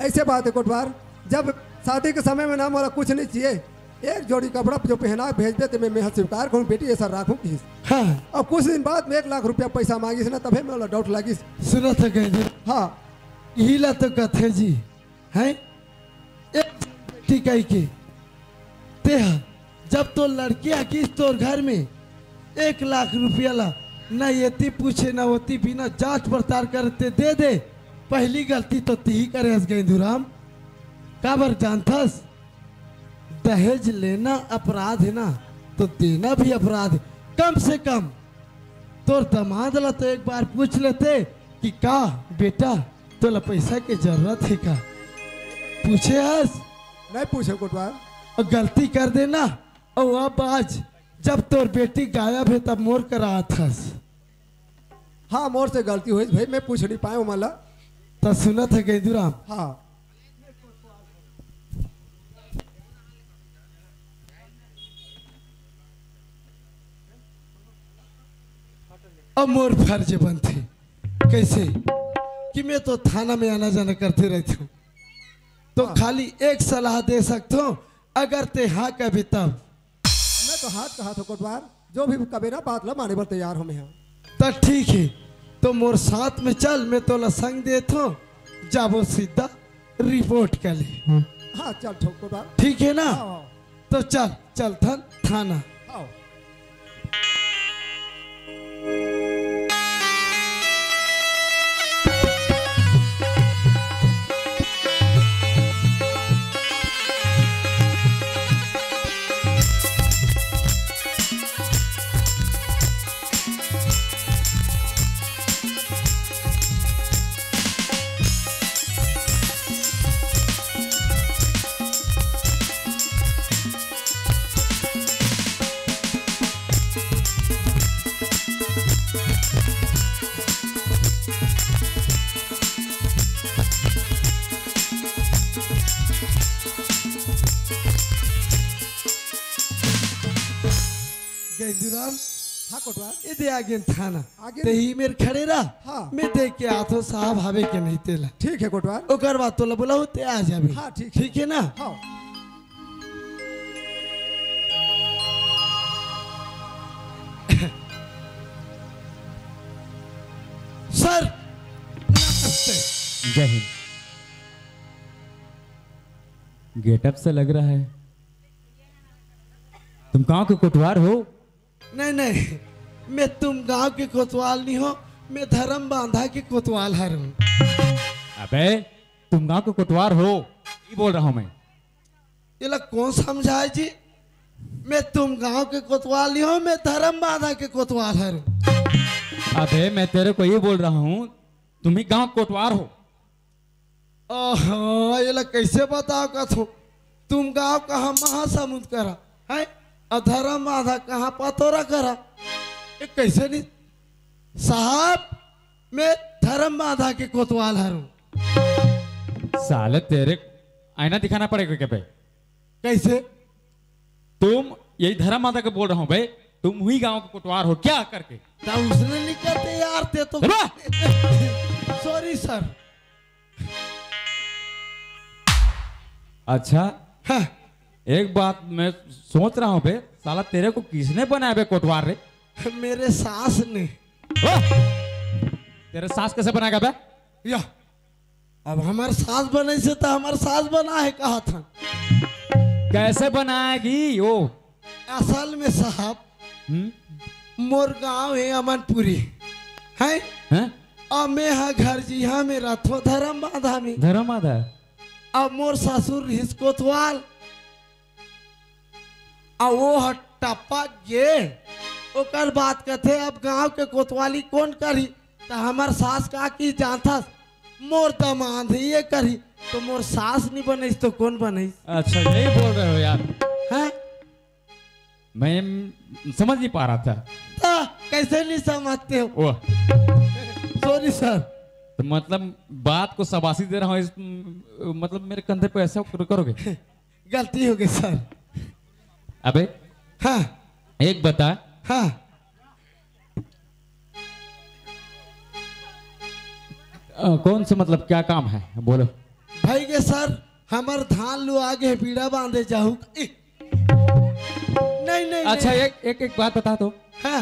ऐसे बात है कोटवार, जब शादी के समय में ना मोला कुछ नहीं चाहिए, 1 जोड़ी कपड़ा जो पहना भेज दे तो मैं स्वीकार करूँ बेटी ऐसा राखूँ की। हाँ। अब कुछ दिन बाद में 1 लाख रुपया पैसा मांगी ना तभी मैं डाउट लगी। सुना था कहीं। हाँ, यही ला तो कथे जी हैं एक बेटी कही के ते जब तो लड़की आकी तोर घर में 1 लाख रुपया ला न येती पूछे न होती बिना जांच पड़ताल करते दे दे। पहली गलती तो ती करे गेंदुराम, काबर जानथस दहेज लेना अपराध है ना तो देना भी अपराध है। कम से कम तोर दामाद ला तो एक बार पूछ लेते कि का बेटा तोला पैसा की जरूरत है का। पूछे हस नहीं पूछे कोटवार। और गलती कर देना। और अब आज जब तोर बेटी गायब है तब मोर करा थस। हाँ, मोर से गलती हुई भाई, मैं पूछ नहीं पाया मला। तो सुना था गेंदुराम। हाँ, अब मोर फर्ज बनते कैसे कि मैं तो थाना में आना जाना करते रहती हूँ तो खाली एक सलाह दे सकता हूँ, अगर ते हाँ कभी तब। मैं तो हाथ कहा था कोटवार, जो भी कभी ना बात ला माने पर तैयार हो मैं। तो ठीक है, तो मोर साथ में चल, मैं तो संग देता हूँ, जाबो सीधा रिपोर्ट कर ले। हाँ चल ठोक कोटवार। ठीक है ना। हाँ, तो चल चल थाना। हाँ। गेंदुराम। हाँ कोटवार। ये दे आगे थाना आगे ते ही मेरे खड़े रहा। हाँ। मैं देख के आतो साहब हवे के नहीं तेला। ठीक है कोटवार। ओकर बात तो बोला ते आ जाबे। हाँ ठीक ठीक है ना। हाँ। सर नमस्ते। जय हिंद। गेटअप से लग रहा है तुम गांव के कोटवार हो। नहीं नहीं, मैं तुम गांव के कोतवाल नहीं हो, मैं धर्म बांधा के कोतवाल हर हूँ। अबे तुम गांव के कोटवार हो ये बोल रहा हूं मैं। ये लोग कौन समझाए जी। मैं तुम गांव के कोतवाल नहीं हो, मैं धर्म बांधा के कोतवाल हर हूँ। अबे मैं तेरे को ये बोल रहा हूँ तुम ही गांव कोटवार हो। ओहो, ये लोग कैसे बताओ कथो। तुम गांव कहाँ महासमुद्र करा है, अधर्म बांधा कहाँ पतोरा करा। ये कैसे नहीं साहब, मैं धर्म बांधा के कोतवाल हर हूँ। साले तेरे आईना दिखाना पड़ेगा क्या भाई? कैसे? तुम यही धर्म माता को बोल रहा हूँ भाई, तुम हुई गांव के कोटवार हो क्या करके? ना उसने नहीं कहते यार ते तो। Sorry sir. अच्छा हाँ। एक बात मैं सोच रहा हूँ बे, साला तेरे को किसने बनाया बे कोटवार रे? मेरे सास ने। तेरे सास कैसे बनाएगा बे? या अब हमारे सास बने से तो हमारे सास बना है कहा था। कैसे बनाएगी वो? असल में साहब मोर गांव है अमनपुरी है, हैं? अब मैं हाँ घर जी हाँ मेरा थो धर्म बांधा में। धर्म माता? अब मोर ससुर रिस कोतवाल, अब वो हट्टप्पा ये ओकर बात कहते अब गांव के कोतवाली कौन करी, तो हमार सास का की जानता मोर दमाद ये करी, तो मोर सास नहीं बने तो कौन बने? अच्छा यही बोल रहे हो यार? हैं? मैं समझ नहीं पा रहा था। तो कैसे नहीं समझते हो? वो सॉरी सर। तो मतलब बात को शाबाशी दे रहा हूँ मतलब मेरे कंधे पे ऐसा करोगे? गलती हो गई सर। अबे हाँ एक बता, हाँ कौन से मतलब क्या काम है बोलो? भाई के सर हमार धान लो आगे बीड़ा बांधे जाऊ। नहीं नहीं अच्छा नहीं। एक बात बता दो। हाँ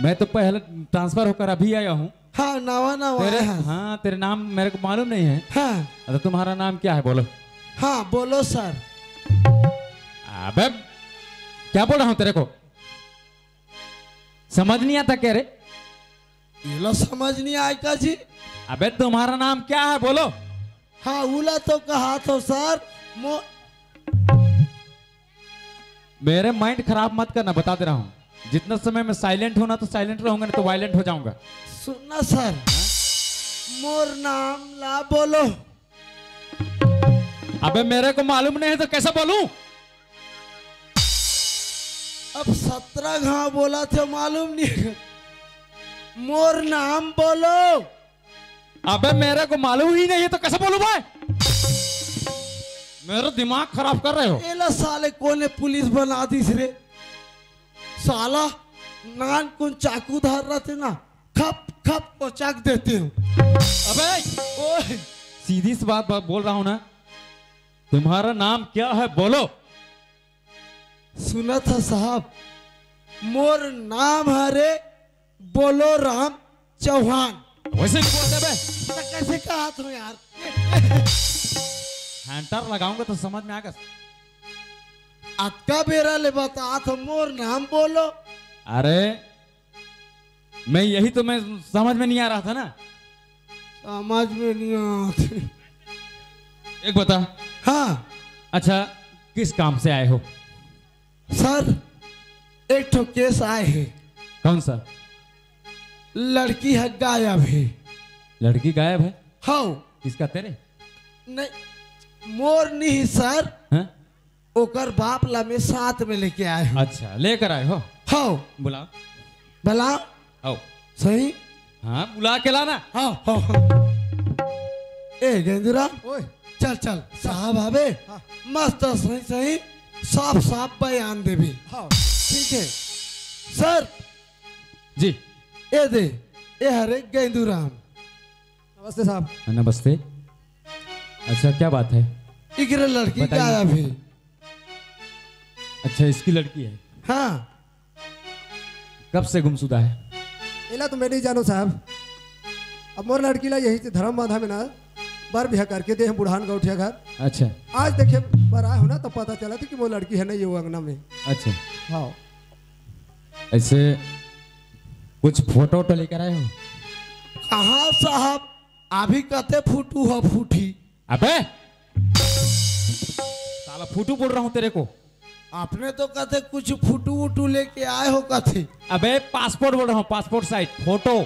मैं तो पहले ट्रांसफर होकर अभी आया हूँ। हाँ नवा नवा तेरे है। हाँ तेरे नाम मेरे को मालूम नहीं है। हाँ तो तुम्हारा नाम क्या है बोलो? हाँ बोलो सर। अबे क्या बोल रहा हूँ तेरे को? समझ नहीं आता क्या रे? ये लो समझ नहीं आएगा जी। अबे तुम्हारा नाम क्या है बोलो? हाँ उला तो कहा तो सर मेरे माइंड खराब मत करना, बता दे रहा हूँ। जितना समय मैं साइलेंट होना तो साइलेंट रहूंगा, नहीं तो वायलेंट हो जाऊंगा। सुनना सर मोर नाम ला बोलो। अबे मेरे को मालूम नहीं है तो कैसे बोलूं? अब 17 घाव बोला थे मालूम नहीं है। मोर नाम बोलो। अबे मेरे को मालूम ही नहीं है तो कैसे बोलूं मैं? मेरा दिमाग खराब कर रहे हो। एला साले कोने पुलिस बना दी रे साला। नान कौन चाकू धार रहा थे ना, खप खप पचाक देते हो। अबे ओए सीधी सी बात बोल रहा हूं ना, तुम्हारा नाम क्या है बोलो? सुना था साहब मोर नाम है रे बोलो राम चौहान। वैसे नहीं बोलते बे। तो कैसे कहा तुम यार? हैंटर लगाऊंगा तो समझ में आएगा। अतका बेरा ले बता तो मोर नाम बोलो। अरे मैं यही तो मैं समझ में नहीं आ रहा था ना। समझ में नहीं आती। एक बता। हाँ अच्छा किस काम से आए हो? सर एक ठो केस आए हैं। कौन सा? लड़की है गायब है। लड़की गायब है? हाँ किसका? तेरे? नहीं मोर नहीं सर, हाँ? ओकर बाप ला में साथ में लेके आए हो। अच्छा लेकर आए हो? हाँ बुलाओ। भला आओ। सही। हाँ बुला के लाना। हाँ हाँ हाँ। ए गेंदुरा ओए चल चल साहब आवे। हाँ। मस्त सही सही साफ साफ बयान देवी। हाँ ठीक है सर। जी ए दे ए हरे गेंदुराम। नमस्ते साहब। नमस्ते। अच्छा क्या बात है? इकरे लड़की बताइए। गायब है। अच्छा इसकी लड़की है? हाँ कब से गुमशुदा है? एला तो मैं नहीं जानो साहब। अब मोर लड़की ला यही से धर्म बांधा में ना बार बिहा करके दे हम बुढ़ान गौठिया घर। अच्छा आज देखे बार आए हो ना तो पता चला था कि वो लड़की है ना ये वो अंगना में। अच्छा हाँ ऐसे कुछ फोटो वोटो लेकर आए हो? कहाँ साहब अभी कहते फूटू हो फूटी। अबे साला फूटू बोल रहा हूँ तेरे को। आपने तो कहते कुछ फूटू वूटू लेके आए हो कथे। अबे पासपोर्ट बोल रहा हूँ, पासपोर्ट साइज फोटो।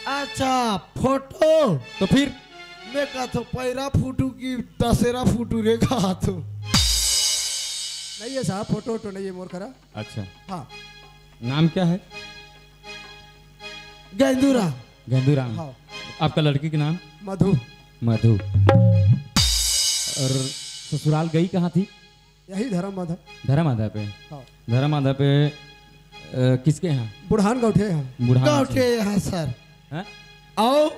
अच्छा फोटो। तो फिर मैं कहता पैरा फूटू की दशहरा फूटू रे कहा तो। नहीं है साहब, फोटो वोटो नहीं है मोर खरा। अच्छा हाँ नाम क्या है? गेंदूरा। गेंदूराम। हाँ आपका लड़की का नाम? मधु। मधु। और ससुराल गई कहाँ थी? यही धर्म माधव। धर्मादा पे? हाँ। धर्मादा पे किसके यहाँ? बुढ़ान गौठे हैं। बुढ़ान गौठे यहाँ सर। हैं? आओ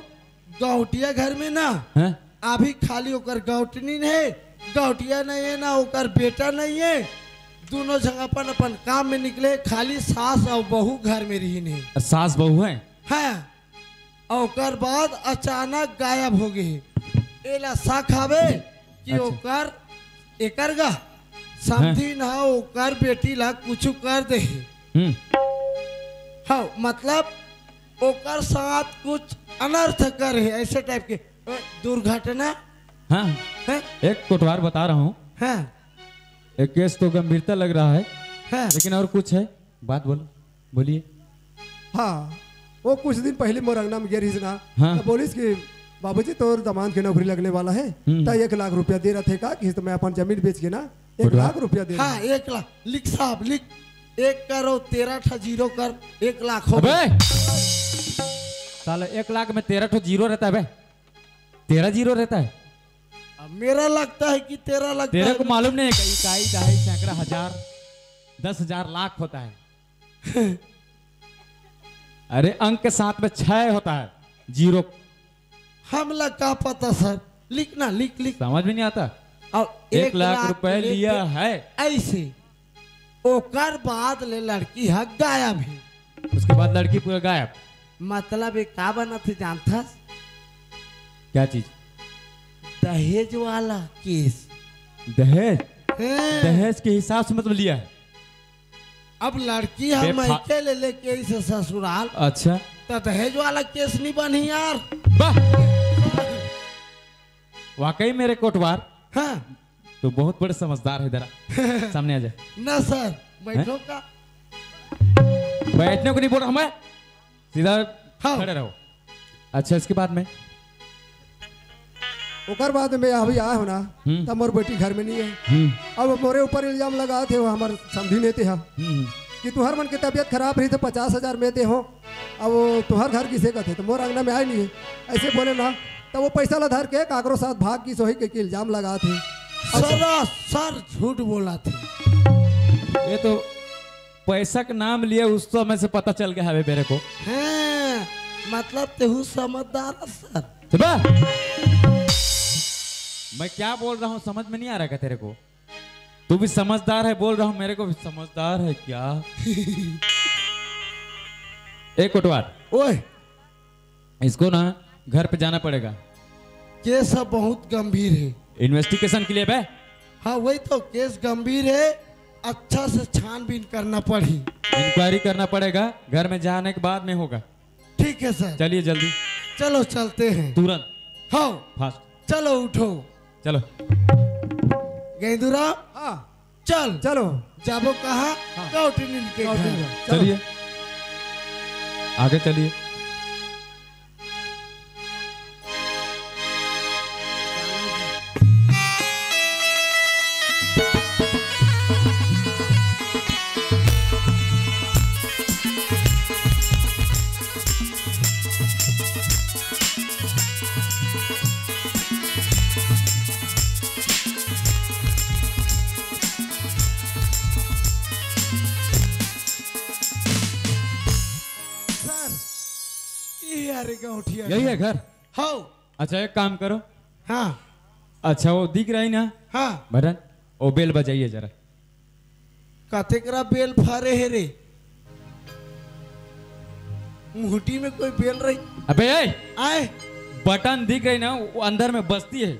गौटिया घर में ना हैं? अभी खाली होकर गौटनी नहीं, गौटिया नहीं है ना ओकर बेटा नहीं है, दोनों जगह अपन अपन काम में निकले, खाली सास और बहू घर में रही नहीं। सास बहू है? हाँ। और ओकर बाद अचानक गायब हो गई। एला शक हवे कि अच्छा। ओकर एकर गा समझी ना ओकर बेटी ला कुछ कर दे। हाँ मतलब ओकर साथ कुछ अनर्थ कर है, ऐसे टाइप के दुर्घटना। हाँ। है? एक कोटवार बता रहा हूँ। हाँ। एक केस तो गंभीरता लग रहा है। हाँ। लेकिन और कुछ है? बात बोलो, बोलिए। हाँ वो कुछ दिन पहले मोर अंगना में गिर ही ना। हाँ। तो बोलिस कि बाबूजी तोर दामाद की नौकरी लगने वाला है, तो 1 लाख रुपया दे रहे थे का कि तो मैं अपन जमीन बेच के ना 1 लाख रुपया दे। हाँ 1 लाख लिख साहब लिख, 1 करो 13 ठा जीरो कर 1 लाख हो। अबे साला 1 लाख में 13 ठो जीरो रहता है बे, 13 जीरो रहता है। अब मेरा लगता है कि 13 लगता तेरे है। को मालूम नहीं है कई इकाई दहाई सैकड़ा हजार 10,000 लाख होता है। अरे अंक के साथ में 6 होता है जीरो। हमला का पता सर, लिखना लिख लिख। समझ में नहीं आता। और 1 लाख रुपए लिया है ऐसे। ओकर बाद ले लड़की है गायब है। उसके बाद लड़की पूरा गायब। मतलब ये का बना थे जानता? क्या चीज? दहेज वाला केस। दहेज? हैं। दहेज के हिसाब से मतलब लिया है। अब लड़की हम मायके ले लेके इसे ससुराल। अच्छा तो दहेज वाला केस नहीं बनी यार। वाकई मेरे कोटवार। हाँ। तो बहुत बड़े समझदार है। इधर सामने आ जाए। ना सर बैठो का। बैठने को नहीं बोल रहा मैं, सीधा हाँ। खड़े रहो। अच्छा इसके बाद में ओकर बाद में अभी आया हो ना, तब मोर बेटी घर में नहीं है। अब मोरे ऊपर इल्जाम लगा थे वो हमारे समझी लेते हैं कि तुहर मन की तबीयत खराब रही तो 50,000 में दे हो। अब वो तुहर घर किसे का थे तो मोर अंगना में आए नहीं है, ऐसे बोले ना। तो वो पैसा ला धर के काकरो साथ भाग की सोही के इल्जाम लगा थे। सर झूठ बोला थे। ये तो पैसा का नाम लिए उस तो में से पता चल गया है मेरे को। हैं, मतलब तेहू समझदार है सर। मैं क्या बोल रहा हूँ समझ में नहीं आ रहा क्या तेरे को? तू भी समझदार है बोल रहा हूँ, मेरे को भी समझदार है क्या? एक कोटवार, ओए इसको ना घर पे जाना पड़ेगा। केस अब बहुत गंभीर है। इन्वेस्टिगेशन के लिए बे। हाँ वही तो, केस गंभीर है, अच्छा से छानबीन करना पड़ी। इंक्वायरी करना पड़ेगा, घर में जाने के बाद में होगा। ठीक है सर। चलिए जल्दी। चलो चलते हैं तुरंत। हाँ फास्ट। चलो उठो। चलो गेंदुरा। हाँ चल चलो। जाबो कहा? गौटनी के घर। चलिए आगे चलिए। यही है घर? हाँ। अच्छा एक काम करो। हाँ। अच्छा वो दिख रही ना? हाँ। बटन वो बेल बजाइए जरा। कथे करा बेल फारे है रे? मुहटी में कोई बेल रही? अबे आए बटन दिख रही ना, वो अंदर में बजती है,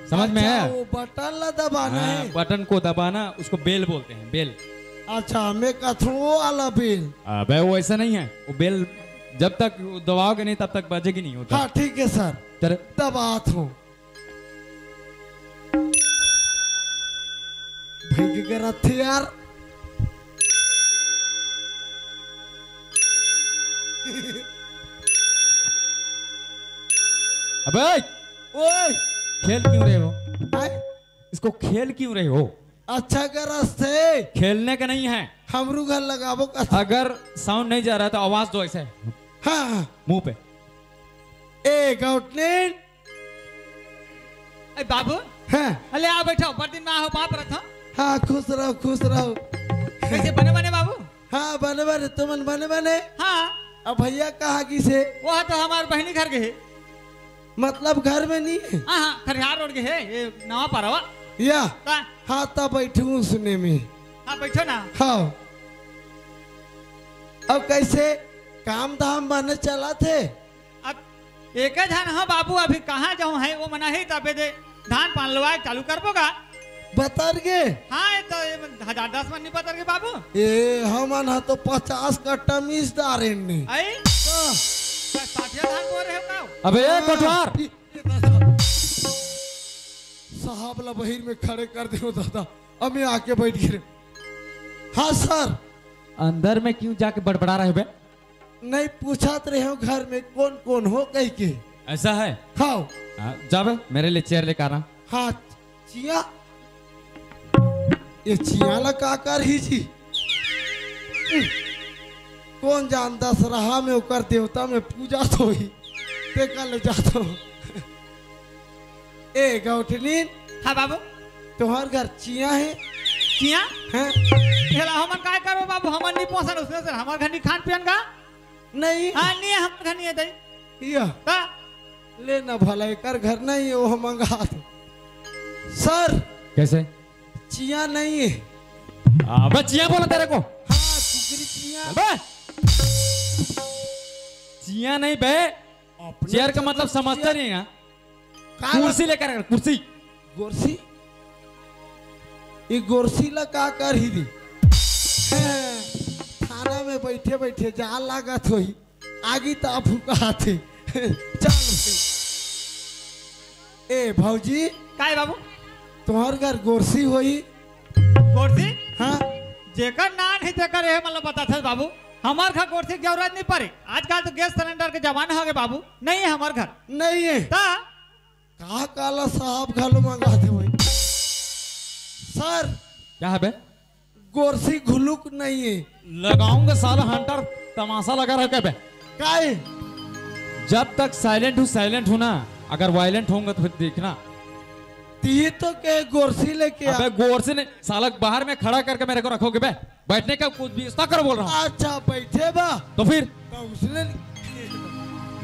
समझ में अच्छा, है? वो बटन ला दबाना हाँ, है। बटन को दबाना, उसको बेल बोलते हैं, बेल। अच्छा मैं कथू वो वाला बेल। अबे वो ऐसा नहीं है, वो बेल जब तक दबाओगे नहीं तब तक बजेगी नहीं होता। हाँ ठीक है सर। चल दबात हूँ। भाई के रथ यार। अबे ओए खेल क्यों रहे हो? आए? इसको खेल क्यों रहे हो? अच्छा का रास्ते खेलने का नहीं है। हमरू घर लगाबो का। अगर साउंड नहीं जा रहा तो आवाज दो ऐसे हाँ मुंह पे। ए गौटनी ए बाबू हाँ अले आओ बैठो बर्तन में आओ बाप रखो। हाँ खुश रहो खुश रहो। कैसे बने बने बाबू? हाँ बने बने तुमन बने बने। हाँ अब भैया कहाँ की से? वो तो हमारे बहनी घर के है। मतलब घर में नहीं है? हाँ हाँ खरिहार रोड के है ये नवा परवा। या ता हाँ तब बैठू सुने में। हाँ बैठो ना। हाँ अब कैसे काम धाम बने चला थे? अब एक धान हाँ बाबू अभी कहाँ जाऊँ है वो मना ही तबे दे धान पान लवाए चालू कर बोगा। बतर गे? हाँ ये तो 1010 मन नहीं बतर के बाबू। ए हमन हा तो 50 कट्टा मिस डारे ने। आई तो 60 धान को रहे हो। अबे ये कोटवार साहब ला बहिर में खड़े कर दे दादा। अब मैं आके बैठ गिरे। हाँ सर। अंदर में क्यों जाके बड़बड़ा रहे बे? नहीं पूछात रहे हो घर में कौन कौन हो कह के। ऐसा है? हाँ जा बे मेरे लिए चेयर लेकर आना। हाँ चिया ये चिया ला का कर ही जी। कौन जानता सरहा में उकर देवता में पूजा तो ही ते कल जाता हूँ। ए गौठनी। हाँ बाबू तुम्हार घर चिया है? चिया हैं? हेला हमन काय करो बाबू हमन नहीं पोसन उसने सर हमार घर नहीं खान पियन का नहीं। हाँ नहीं है हम घर नहीं है दई या ता लेना भला कर घर नहीं है वो मंगा दो सर। कैसे? चिया नहीं है। अबे चिया बोला तेरे को? हाँ कुकरी चिया। अबे चिया नहीं बे चेयर का मतलब समझता नहीं है। कुर्सी लेकर कुर्सी। गोरसी ये गोरसी ला का कर ही दी। थाना में बैठे बैठे जाल लागत होई आगी तो फुका थे। चल ए भौजी काय बाबू तुम्हार घर गोरसी होई? गोरसी हाँ जेकर नान है तेकर है मतलब बता था बाबू हमार घर गोरसी की जरूरत नहीं पड़े। आजकल तो गैस सिलेंडर के जमाना हो गए बाबू नहीं है हमार घर नहीं है। ता कहा काला साहब घालो मंगा दे भाई। सर क्या है बे? गोरसी घुलुक नहीं है। लगाऊंगा साला हंटर तमाशा लगा रहा है बे। काहे? जब तक साइलेंट हूँ ना अगर वायलेंट होऊंगा तो फिर देखना। ती तो के गोरसी लेके अबे गोर से नहीं साला बाहर में खड़ा करके मेरे को रखोगे बे बैठने का कुछ भी इस्ता कर बोल रहा हूँ। अच्छा बैठे बा तो फिर तो उसने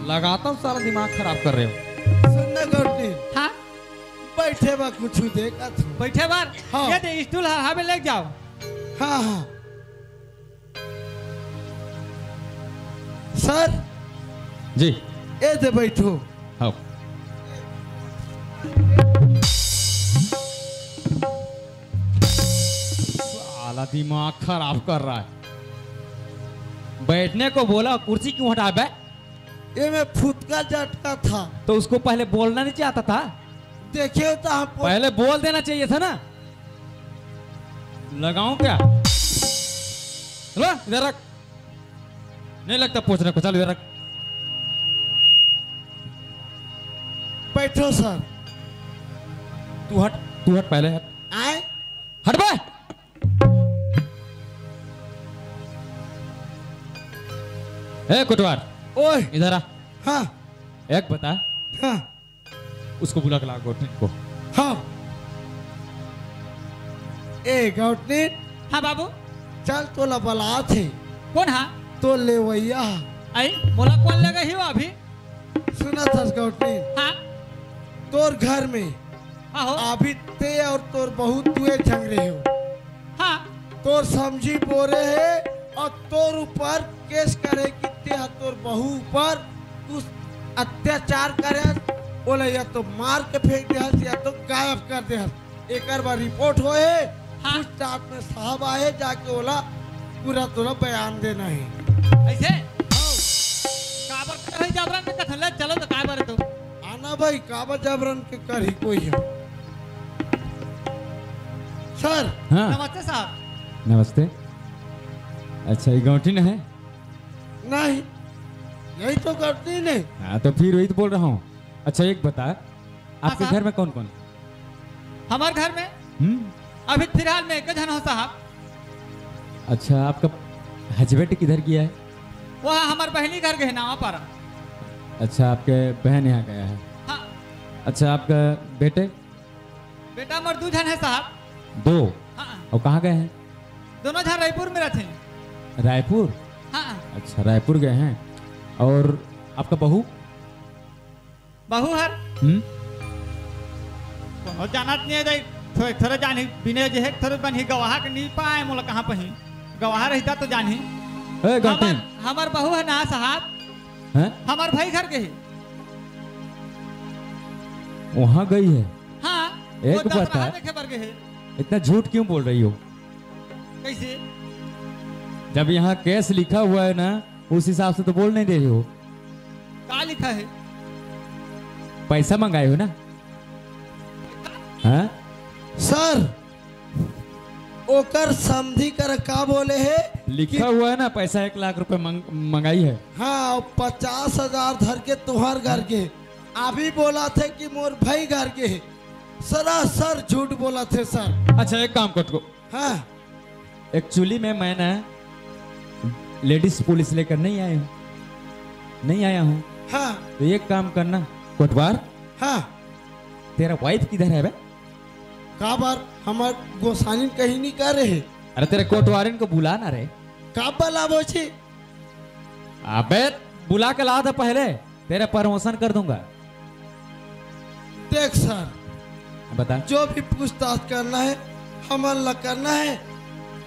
लगाता हूँ साला दिमाग खराब कर रहे हो। सुनना गौटी। हाँ बैठे बा कुछ देखा था। बैठे बार हाँ। ये दे स्टूल हमें ले जाओ। हाँ हाँ सर जी ए दे बैठो। हाँ साला दिमाग खराब कर रहा है। बैठने को बोला कुर्सी क्यों हटा बे? ये में फुटका झटका था तो उसको पहले बोलना नहीं चाहता था? देखे तो हम पहले बोल देना चाहिए था ना। लगाऊं क्या? चलो इधर रख। नहीं लगता पूछने को। चल इधर रख। बैठो सर। तू हट पहले हट। आए हट बे। ए कुटवार ओए इधर आ। हाँ एक बता हाँ उसको बुला के ला गोठनी को। हाँ ए गौटनी हाँ बाबू चल तोला बला थे कौन हाँ तो ले वैया आई बोला कौन लगा ही वो अभी सुना था गौटनी हाँ तोर घर में आहो अभी ते और तोर बहुत तुए झगड़े हो। हाँ तोर समझी बोरे है और तोर ऊपर केस करे कि ते तोर बहू ऊपर तू अत्याचार करे बोले या तो मार के फेंक दे या तो गायब कर दे। एक बार रिपोर्ट होए हाँ। कुछ टाप में साहब आए जाके बोला पूरा तोरा बयान देना है। ऐसे काबर कहीं जाबरन में कथले चलो तो काय बारे तो आना भाई काबर जबरन के कर ही कोई है। सर हाँ नमस्ते साहब। नमस्ते। अच्छा ये गौठीन है? नहीं यही तो करती नहीं। हाँ तो फिर वही तो बोल रहा हूँ। अच्छा एक बता आपके साहब। घर में कौन कौन? हमारे घर में अभी फिलहाल में एक जन हो साहब। अच्छा आपका हस्बैंड किधर गया है? वह हमारे बहनी घर गए नावा पारा। अच्छा आपके बहन यहाँ गया है। हाँ अच्छा आपका बेटे बेटा मोर 2 जन है साहब। 2 हाँ और कहाँ गए हैं? दोनों जन रायपुर में रहते हैं। रायपुर? हाँ अच्छा रायपुर गए हैं। और आपका बहू? बहू हर बहुत जानत नहीं है थोड़े थोड़े जानी बिने जे है थोड़े बनी गवाह के नहीं पाए मोला कहाँ पही गवाह रहता तो जानी। ए गर्लफ्रेंड हमार बहू है ना साहब, हैं? हमार भाई घर के ही वहाँ गई है? हाँ एक वो दस बात रहा है। देखे बर के है। इतना झूठ क्यों बोल रही हो? कैसे? जब यहाँ केस लिखा हुआ है ना उस हिसाब से तो बोल नहीं रही हो। क्या लिखा है? पैसा मंगाए हो ना? हाँ सर ओकर समझी कर का बोले है लिखा हुआ है ना पैसा 1 लाख रुपए मंगाई है। हाँ 50,000 धर के तुहार घर के अभी बोला थे कि मोर भाई घर के है। सरासर झूठ बोला थे सर। अच्छा एक काम कर। हाँ एक्चुअली में मैं ना लेडीज पुलिस लेकर नहीं आया हूँ। हाँ तो एक काम करना कोटवार। हाँ तेरा वाइफ किधर है बे? का बार हमार गोसानी कहीं नहीं कर रहे। अरे तेरे कोटवारिन को बुला ना रे। का बलाबो छी? अबे बुला के ला दे पहले, तेरा प्रमोशन कर दूंगा। देख सर बता जो भी पूछताछ करना है हमार ला करना है।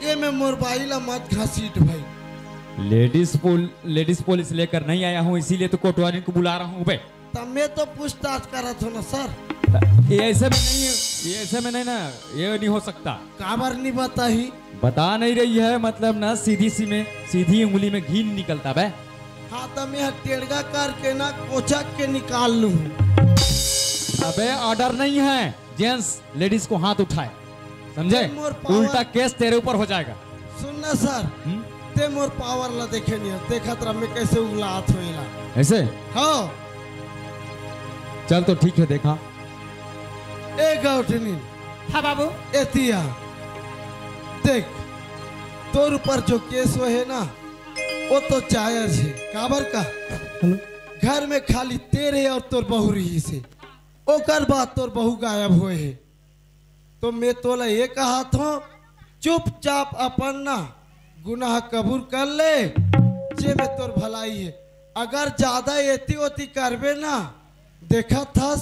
ये मैं मोरबाई ला मत घसीट भाई। लेडीज पुलिस लेकर नहीं आया हूँ इसीलिए तो कोटवारिन को बुला रहा हूँ बे। तब मैं तो पूछताछ करा था ना सर। ये ऐसे में नहीं है, ये ऐसे में नहीं ना, ये नहीं हो सकता। काबर नहीं बताही? बता नहीं रही है मतलब ना सीधी उंगली में घी निकलता बे। हाँ तो मैं टेढ़गा करके ना कोचक के निकाल लूँ। अबे ऑर्डर नहीं है जेंट्स लेडीज को हाथ उठाए, समझे? उल्टा केस तेरे ऊपर हो जाएगा। सुनना सर ते मोर पावर ला देखे नहीं देखा तरह में कैसे उगलात होएला ऐसे। हाँ चल तो ठीक है देखा। ए गौठनी हाँ बाबू एतिया देख तोर ऊपर जो केस हुए है ना वो तो जायज है। काबर का घर में खाली तेरे और तोर बहू रही से ओकर बाद तोर बहू गायब हुए है। तो मैं तोला ये कहा था चुपचाप अपन ना गुनाह कबूल कर ले जे में तोर भलाई है। अगर ज्यादा एती ओती करबे ना देखा था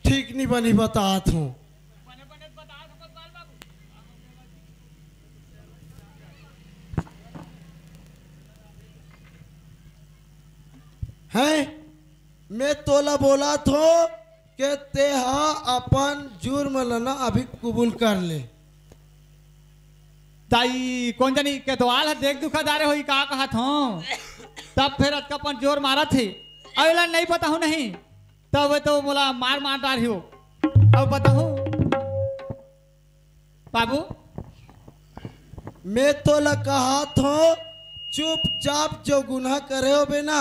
ठीक नहीं बनी बतात हूँ। हैं मैं तोला बोला थो कि ते हा अपन जुर्म लना अभी कबूल कर ले। ताई कौन जानी के दवाल है देख दुखा दारे होई का कहा था तब फिर अटकापन जोर मारा थी। अगला नहीं पता हूँ नहीं तब तो बोला मार डाल ही हो। अब बताऊँ बाबू मैं तो कहा था चुपचाप जो गुनाह करे हो बेना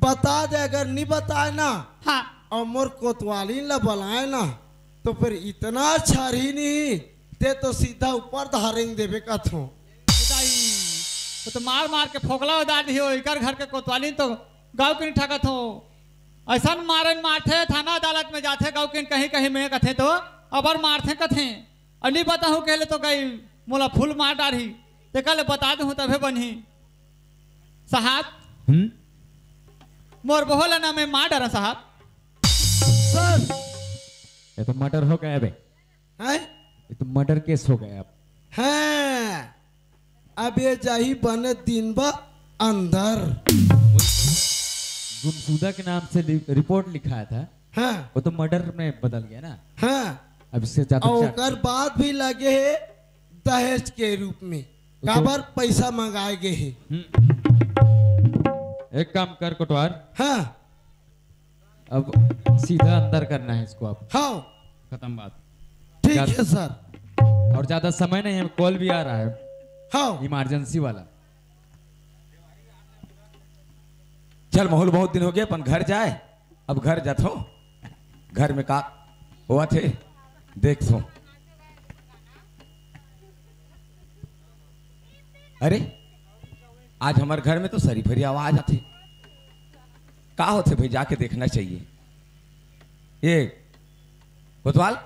बता दे। अगर नहीं बताए ना हाँ और मोर कोतवाली ला बुलाए ना तो फिर इतना छारी नहीं ते तो सीधा ऊपर धारेंगे देवे का थो। वो तो मार के फोकला उदार दी हो। इकर घर के कोतवाली तो गाँव के नहीं ठगत हो। ऐसा मारते थाना अदालत में जाते गाँव के कहीं में कथे तो अबर मारते कथे और नहीं बताऊँ कहले तो गई मोला फूल मार डाली ते कल बता दूँ तभे बनी साहब। मोर बहुला ना मैं मार डरा साहब। सर ये तो मर्डर हो गया बे। हैं ये तो मर्डर केस हो गया अब। हैं अब ये जाही बने दिन बा अंदर। गुमशुदा के नाम से रिपोर्ट लिखाया था। हाँ वो तो मर्डर में बदल गया ना। हाँ अब इससे ज्यादा और बाद भी लगे है दहेज के रूप में काबर पैसा मंगाए गए है। एक काम कर कोटवार। हाँ अब सीधा अंदर करना है इसको अब। हाँ खत्म बात। ठीक है सर। और ज्यादा समय नहीं है, कॉल भी आ रहा है। हाँ इमरजेंसी वाला। चल माहौल बहुत दिन हो गया अपन घर जाए। अब घर जात हो घर में का हुआ थे देख सो। अरे आज हमारे घर में तो सरी भरी आवाज आती का होते भाई जाके देखना चाहिए। ये कोतवाल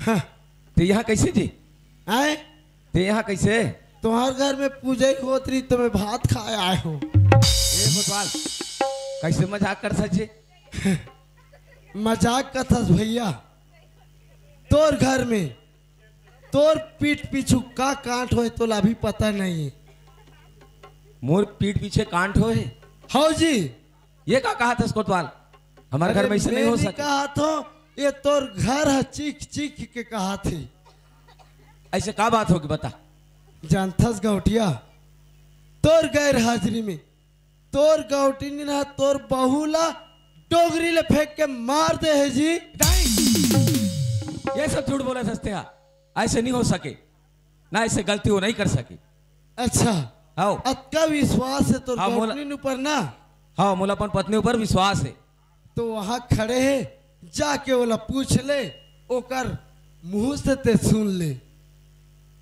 हाँ, ते यहाँ कैसे जी? आए ते यहाँ कैसे? तुम्हार घर में पूजा ही होत रही तो मैं भात खाए आए हूँ। ए कोतवाल कैसे मजाक कर सचे? मजाक का था भैया। तोर घर में तोर पीठ पीछू का कांट होए तो अभी पता नहीं है। मोर पीठ पीछे कांट हो है? हाँ जी। ये का कहा था कोतवाल? हमारे घर में ऐसे नहीं हो मैंने सके। कहा तो ये तोर घर है, चीख चीख के कहा थी। ऐसे का बात होगी बता? जानथस गौटिया, तोर गैर हाजिरी में तोर गौटी ने ना तोर बहुला डोगरी ले फेंक के मार दे है जी। ये सब झूठ बोला सस्ते हा। ऐसे नहीं हो सके ना, ऐसे गलती वो नहीं कर सके। अच्छा आओ अतका विश्वास है तोर हाँ, मोला- गौटी ऊपर ना? हाँ मोला अपन पत्नी ऊपर विश्वास है। तो वहां खड़े है, जाके बोला पूछ ले, ओकर मुंह से ते सुन ले।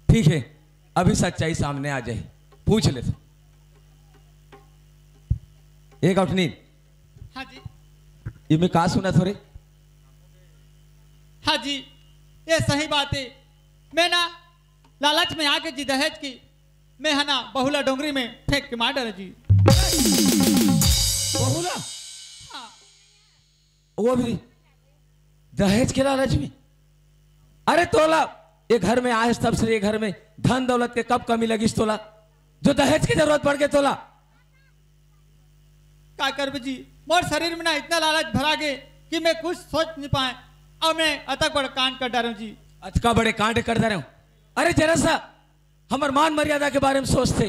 ठीक है, अभी सच्चाई सामने आ जाए, पूछ ले तो। एक अठनी हाँ जी। ये मैं कहा सुना थोड़े? हाँ जी, ये सही बात है। मैं ना लालच में आके जी दहेज की मैं है ना बहुला डोंगरी में फेंक के मार डाला जी। बहुला? हाँ। वो भी दहेज के लालच में? अरे तोला ये घर में आए तब से ये घर में धन दौलत के कब कमी लगी तोला जो दहेज की जरूरत पड़ गई तोला? क्या कर जी, मोर शरीर में ना इतना लालच भरा गए कि मैं कुछ सोच नहीं पाए और मैं अतक बड़ा कांड कर डालू जी। अतका बड़े कांड कर दे रहे हो? अरे जरा सा हमार मान मर्यादा के बारे में सोचते।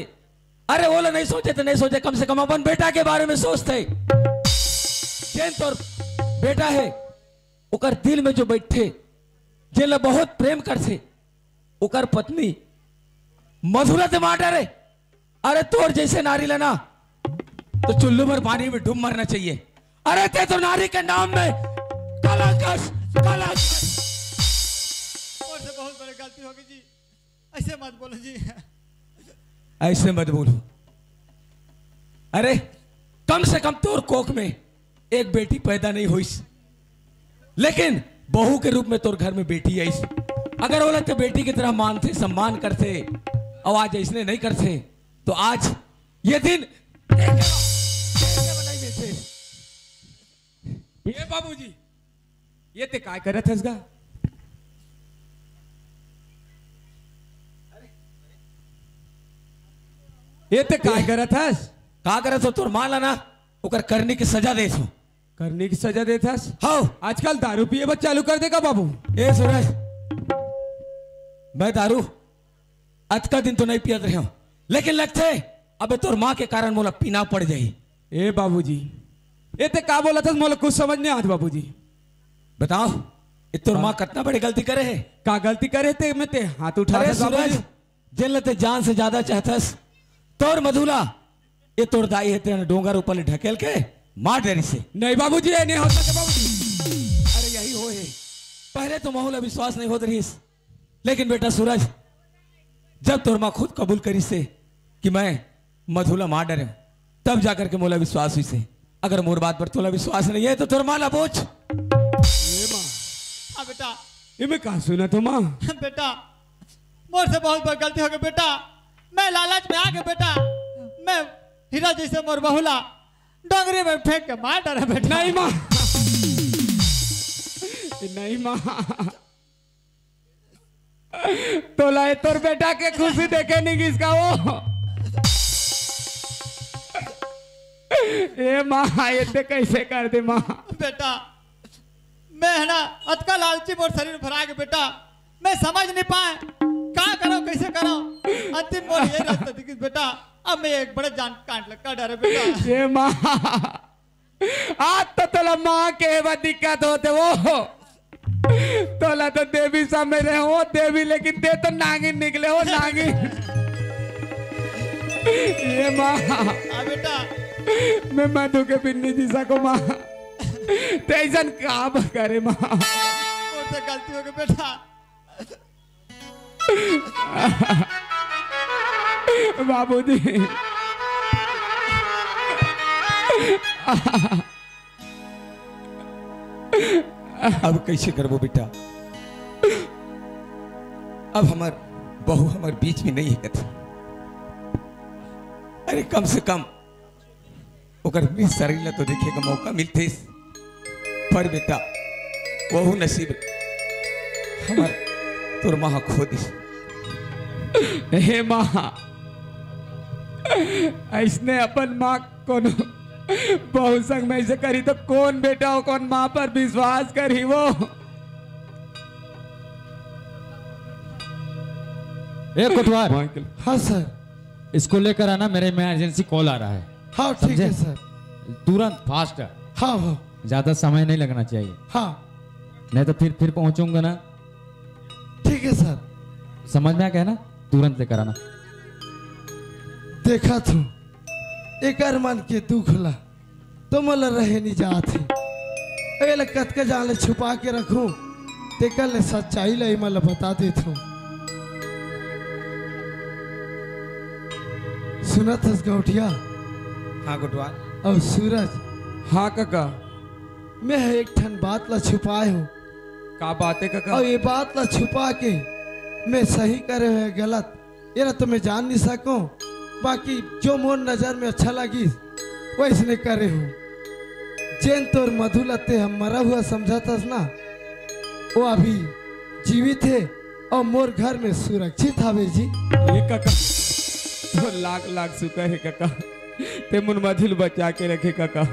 अरे वो लोग नहीं सोचे तो नहीं सोचे, कम से कम अपन बेटा के बारे में सोचते। जैन तोर बेटा है उकर दिल में जो बैठे जेल बहुत प्रेम करते, उकर पत्नी मधुरा ते मार डाले। अरे तोर जैसे नारी लेना तो चुल्लू भर पानी में डूब मरना चाहिए। अरे ते तो नारी के नाम में कलंकस कलंकस। और से बहुत बड़ी गलती होगी जी, ऐसे मत बोलो जी। ऐसे मत बोलो। अरे कम से कम तोर कोख में एक बेटी पैदा नहीं हुई, लेकिन बहू के रूप में तोर घर में बेटी आई। अगर बोला तो बेटी की तरह मानते सम्मान करते, और आज ऐसने नहीं करते तो आज ये दिन ये बाबूजी ये ते काय करत हस गा? ये ते काय करत हस? का करत हो? तोर मान लाना ओकर करने की सजा दे थो। करने की सजा देत हस? हाँ आजकल दारू पिए बस चालू कर देगा बाबू। ए सूरज, मैं दारू आज का दिन तो नहीं पियत रहे हो, लेकिन लगते अबे तोर माँ के कारण मोला पीना पड़ जाई। ए बाबूजी ये ते का बोला था मोला कुछ समझ नहीं आत बाबूजी। बताओ ये तोर माँ कितना बड़ी गलती करे है? का गलती करे थे मैं ते हाथ उठा अरे था सूरज, बाबूजी। जेल लते जान से ज्यादा चाहतस तोर मधुला ये तोर दाई है तेरे डोंगर ऊपर ले ढकेल के मार देनी से। नहीं बाबूजी ये नहीं हो सके बाबूजी। अरे यही हो है, पहले तो माहौल विश्वास नहीं होत रही, लेकिन बेटा सूरज जब तोर माँ खुद कबूल करी से कि मैं मधुला मार डरे, तब जाकर के मोला विश्वास हुई से। अगर मोर बात पर तोला विश्वास नहीं है तो तोर माला बोझ। ये माँ हाँ बेटा। ये मैं कहा सुना तो माँ? बेटा मोर से बहुत बड़ी गलती हो गई बेटा। मैं लालच में आके बेटा मैं हीरा जैसे मोर बहुला डोंगरी में फेंक के मार डाला बेटा। नहीं माँ, नहीं माँ, तो लाए तोर बेटा के खुशी देखे नहीं किसका वो। ए माँ ये ते कैसे कर दे माँ? बेटा मैं है ना अतका लालची मोर शरीर भरा के बेटा मैं समझ नहीं पाए क्या करो कैसे करो। अंतिम मोर ये रास्ता दिखी बेटा, अब मैं एक बड़े जान काट लगा डरे बेटा। ये माँ आज तो तोला माँ के वो दिक्कत होते वो तोला तो देवी समझ रहे हो देवी, लेकिन ते तो नागिन निकले हो नागिन। ये माँ बेटा मैं मधु के पिन्नी जी सको माँ तेजन काम करे माँ। मुझसे गलती हो गई बेटा। बाबूजी अब कैसे करबो बेटा? अब हमार बहू हमार बीच में नहीं है कथी। अरे कम से कम ओकर भी शरीर ला तो देखे का मौका मिलते, पर बेटा वहू नसीब हमार तोर माँ खो दी। हे माँ, ऐसने अपन माँ कोनो बहु संग में ऐसे करी तो कौन बेटा हो कौन माँ पर विश्वास करी वो। ए कोतवार, हाँ सर। इसको लेकर आना, मेरे इमरजेंसी कॉल आ रहा है। हाँ ठीक है सर। तुरंत फास्ट। हाँ हाँ ज्यादा समय नहीं लगना चाहिए। हाँ नहीं तो फिर पहुंचूंगा ना। ठीक है सर। समझ में आ गया ना? तुरंत लेकर आना। देखा तू एक मन के दुख ला तो मला रहे नहीं जाते, अगले कत के जाले छुपा के रखूं तेकर ले सच्चाई ला मला बता देता हूँ। सुना था गौठिया? हाँ गुटवाल। और सूरज? हाँ काका। मैं एक ठन बात ला छुपाए हूँ। का बात है काका? और ये बात ला छुपा के मैं सही करे हुए गलत ये ना तो मैं जान नहीं सकूं, बाकी जो मोर नजर में अच्छा लगी वैसने करे हूँ। जैन तोर मधु लते हम मरा हुआ समझा था ना, वो अभी जीवित है और मोर घर में सुरक्षित हवे जी। ये काका तो लाख लाख शुक्र है काका, ते मुन मधुल बचा के रखे काका।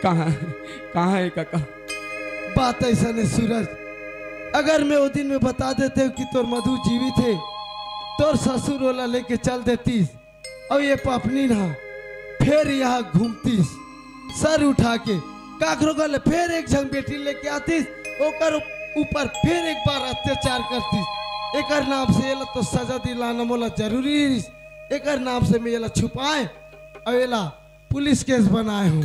कहाँ कहाँ है काका? बात ऐसा नहीं सूरज, अगर मैं वो दिन में बता देते हूँ कि तोर मधु जीवित है, तोर ससुर वाला लेके चल देतीस और ये पपनी ना फिर यहाँ घूमतीस सर उठा के काकरो गले, फिर एक झंग बेटी लेके आतीस, ओकर ऊपर फिर एक बार अत्याचार करतीस। एकर नाम से ये तो सजा दिलाना मोला जरूरी, एकर नाम से मैं ये छुपाए और ये पुलिस केस बनाए हूँ।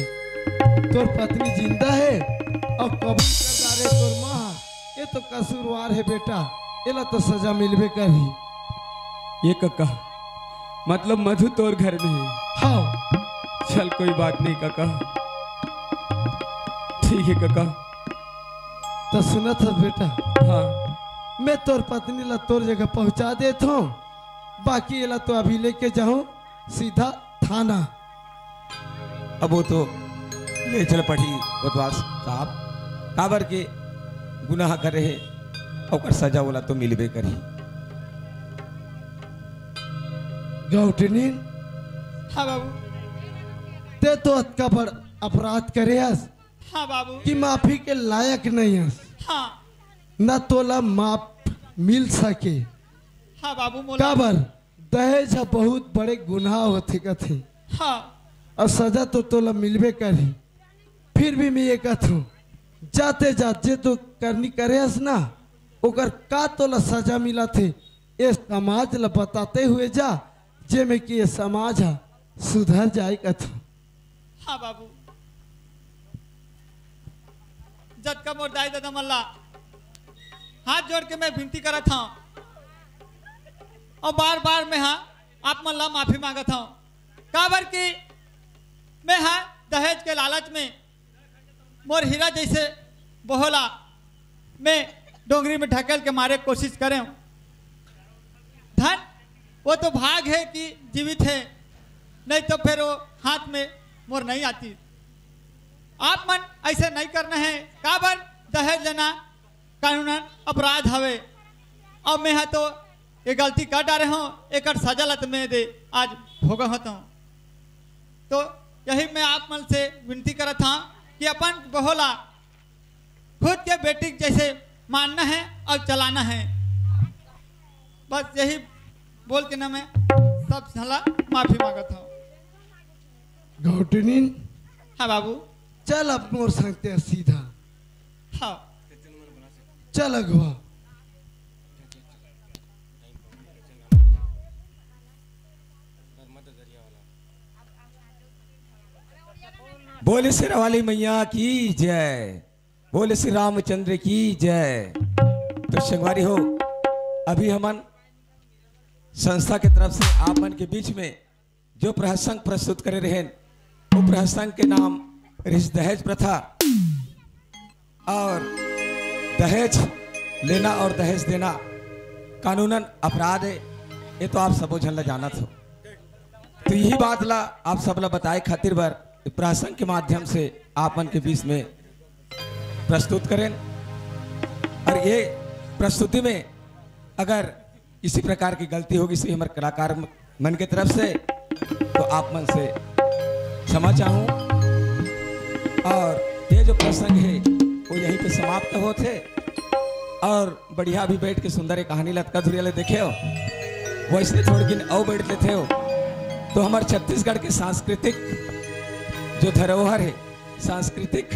तोर पत्नी जिंदा है और कबूल कर डाले तोर माँ, ये तो कसूरवार है बेटा, ये तो सजा मिलबे करी। ये काका मतलब मधु तोर घर में है? हाँ। चल कोई बात नहीं काका, ठीक है काका। तो सुना था बेटा? हाँ। मैं तोर पत्नी ला तोर जगह पहुंचा देता हूँ, बाकी ये ला तो अभी लेके जाऊं सीधा थाना। अब वो तो ले चल पड़ी कोतवाल साहब, काबर के गुनाह करे है और सजा वाला तो मिलबे करी। गौटनी हाँ बाबू। ते तो अतका बड़ अपराध करे हस हाँ बाबू। कि माफी के लायक नहीं हस। हाँ। न तोला माफ मिल सके। हाँ बाबू मोला। काबर दहेज बहुत बड़े गुनाह होते कथे। हाँ। और सजा तो तोला मिलबे करी। फिर भी मैं ये कहूँ जाते जाते तो करनी करे हस ना, ओकर का तोला सजा मिला थे ये समाज ला बताते हुए जा, जे में कि ये समाज है सुधर जाए कथू। हाँ बाबू। जद का मोर दाई दादा मल्ला हाथ जोड़ के मैं विनती करा था और बार बार मैं हाँ आप मल्ला माफी मांगा था, काबर की मैं हाँ दहेज के लालच में मोर हीरा जैसे बोहला मैं डोंगरी में ढकेल के मारे कोशिश करें। धन वो तो भाग है कि जीवित है, नहीं तो फिर वो हाथ में मोर नहीं आती। आप मन ऐसे नहीं करना है, काबर दहेज लेना कानूनन अपराध हवे और मैं हाँ तो ये गलती कर डाले हूँ, एक सजा लत में दे आज भोगा होता हूँ। तो यही मैं आप मन से विनती करा था कि अपन बहोला खुद के बेटी जैसे मानना है और चलाना है, बस यही बोल के ना मैं सब साला माफी मांगा था। घोटनी हाँ बाबू। चल अब मोर संगते सीधा। हाँ चल अगवा। बोले श्री वाली मैया की जय, बोले श्री रामचंद्र की जय। तो संगवारी हो, अभी हमन संस्था के तरफ से आप मन के बीच में जो प्रसंग प्रस्तुत करे रहे, वो प्रसंग के नाम दहेज प्रथा और दहेज लेना और दहेज देना कानूनन अपराध है, ये तो आप सबो झन ला जानत हो। तो यही बात ला आप सब ला बताए खातिर बर प्रसंग के माध्यम से आपन के बीच में प्रस्तुत करें। और ये प्रस्तुति में अगर किसी प्रकार की गलती होगी इसी हमारे कलाकार मन के तरफ से तो आप मन से क्षमा चाहूँ। और ये जो प्रसंग है वो यहीं पे समाप्त होते और बढ़िया भी बैठ के सुंदर कहानी लटका धुरिया ले देखे हो वैसे छोड़ के आओ बैठ लेते हो। तो हमारे छत्तीसगढ़ के सांस्कृतिक जो धरोहर है, सांस्कृतिक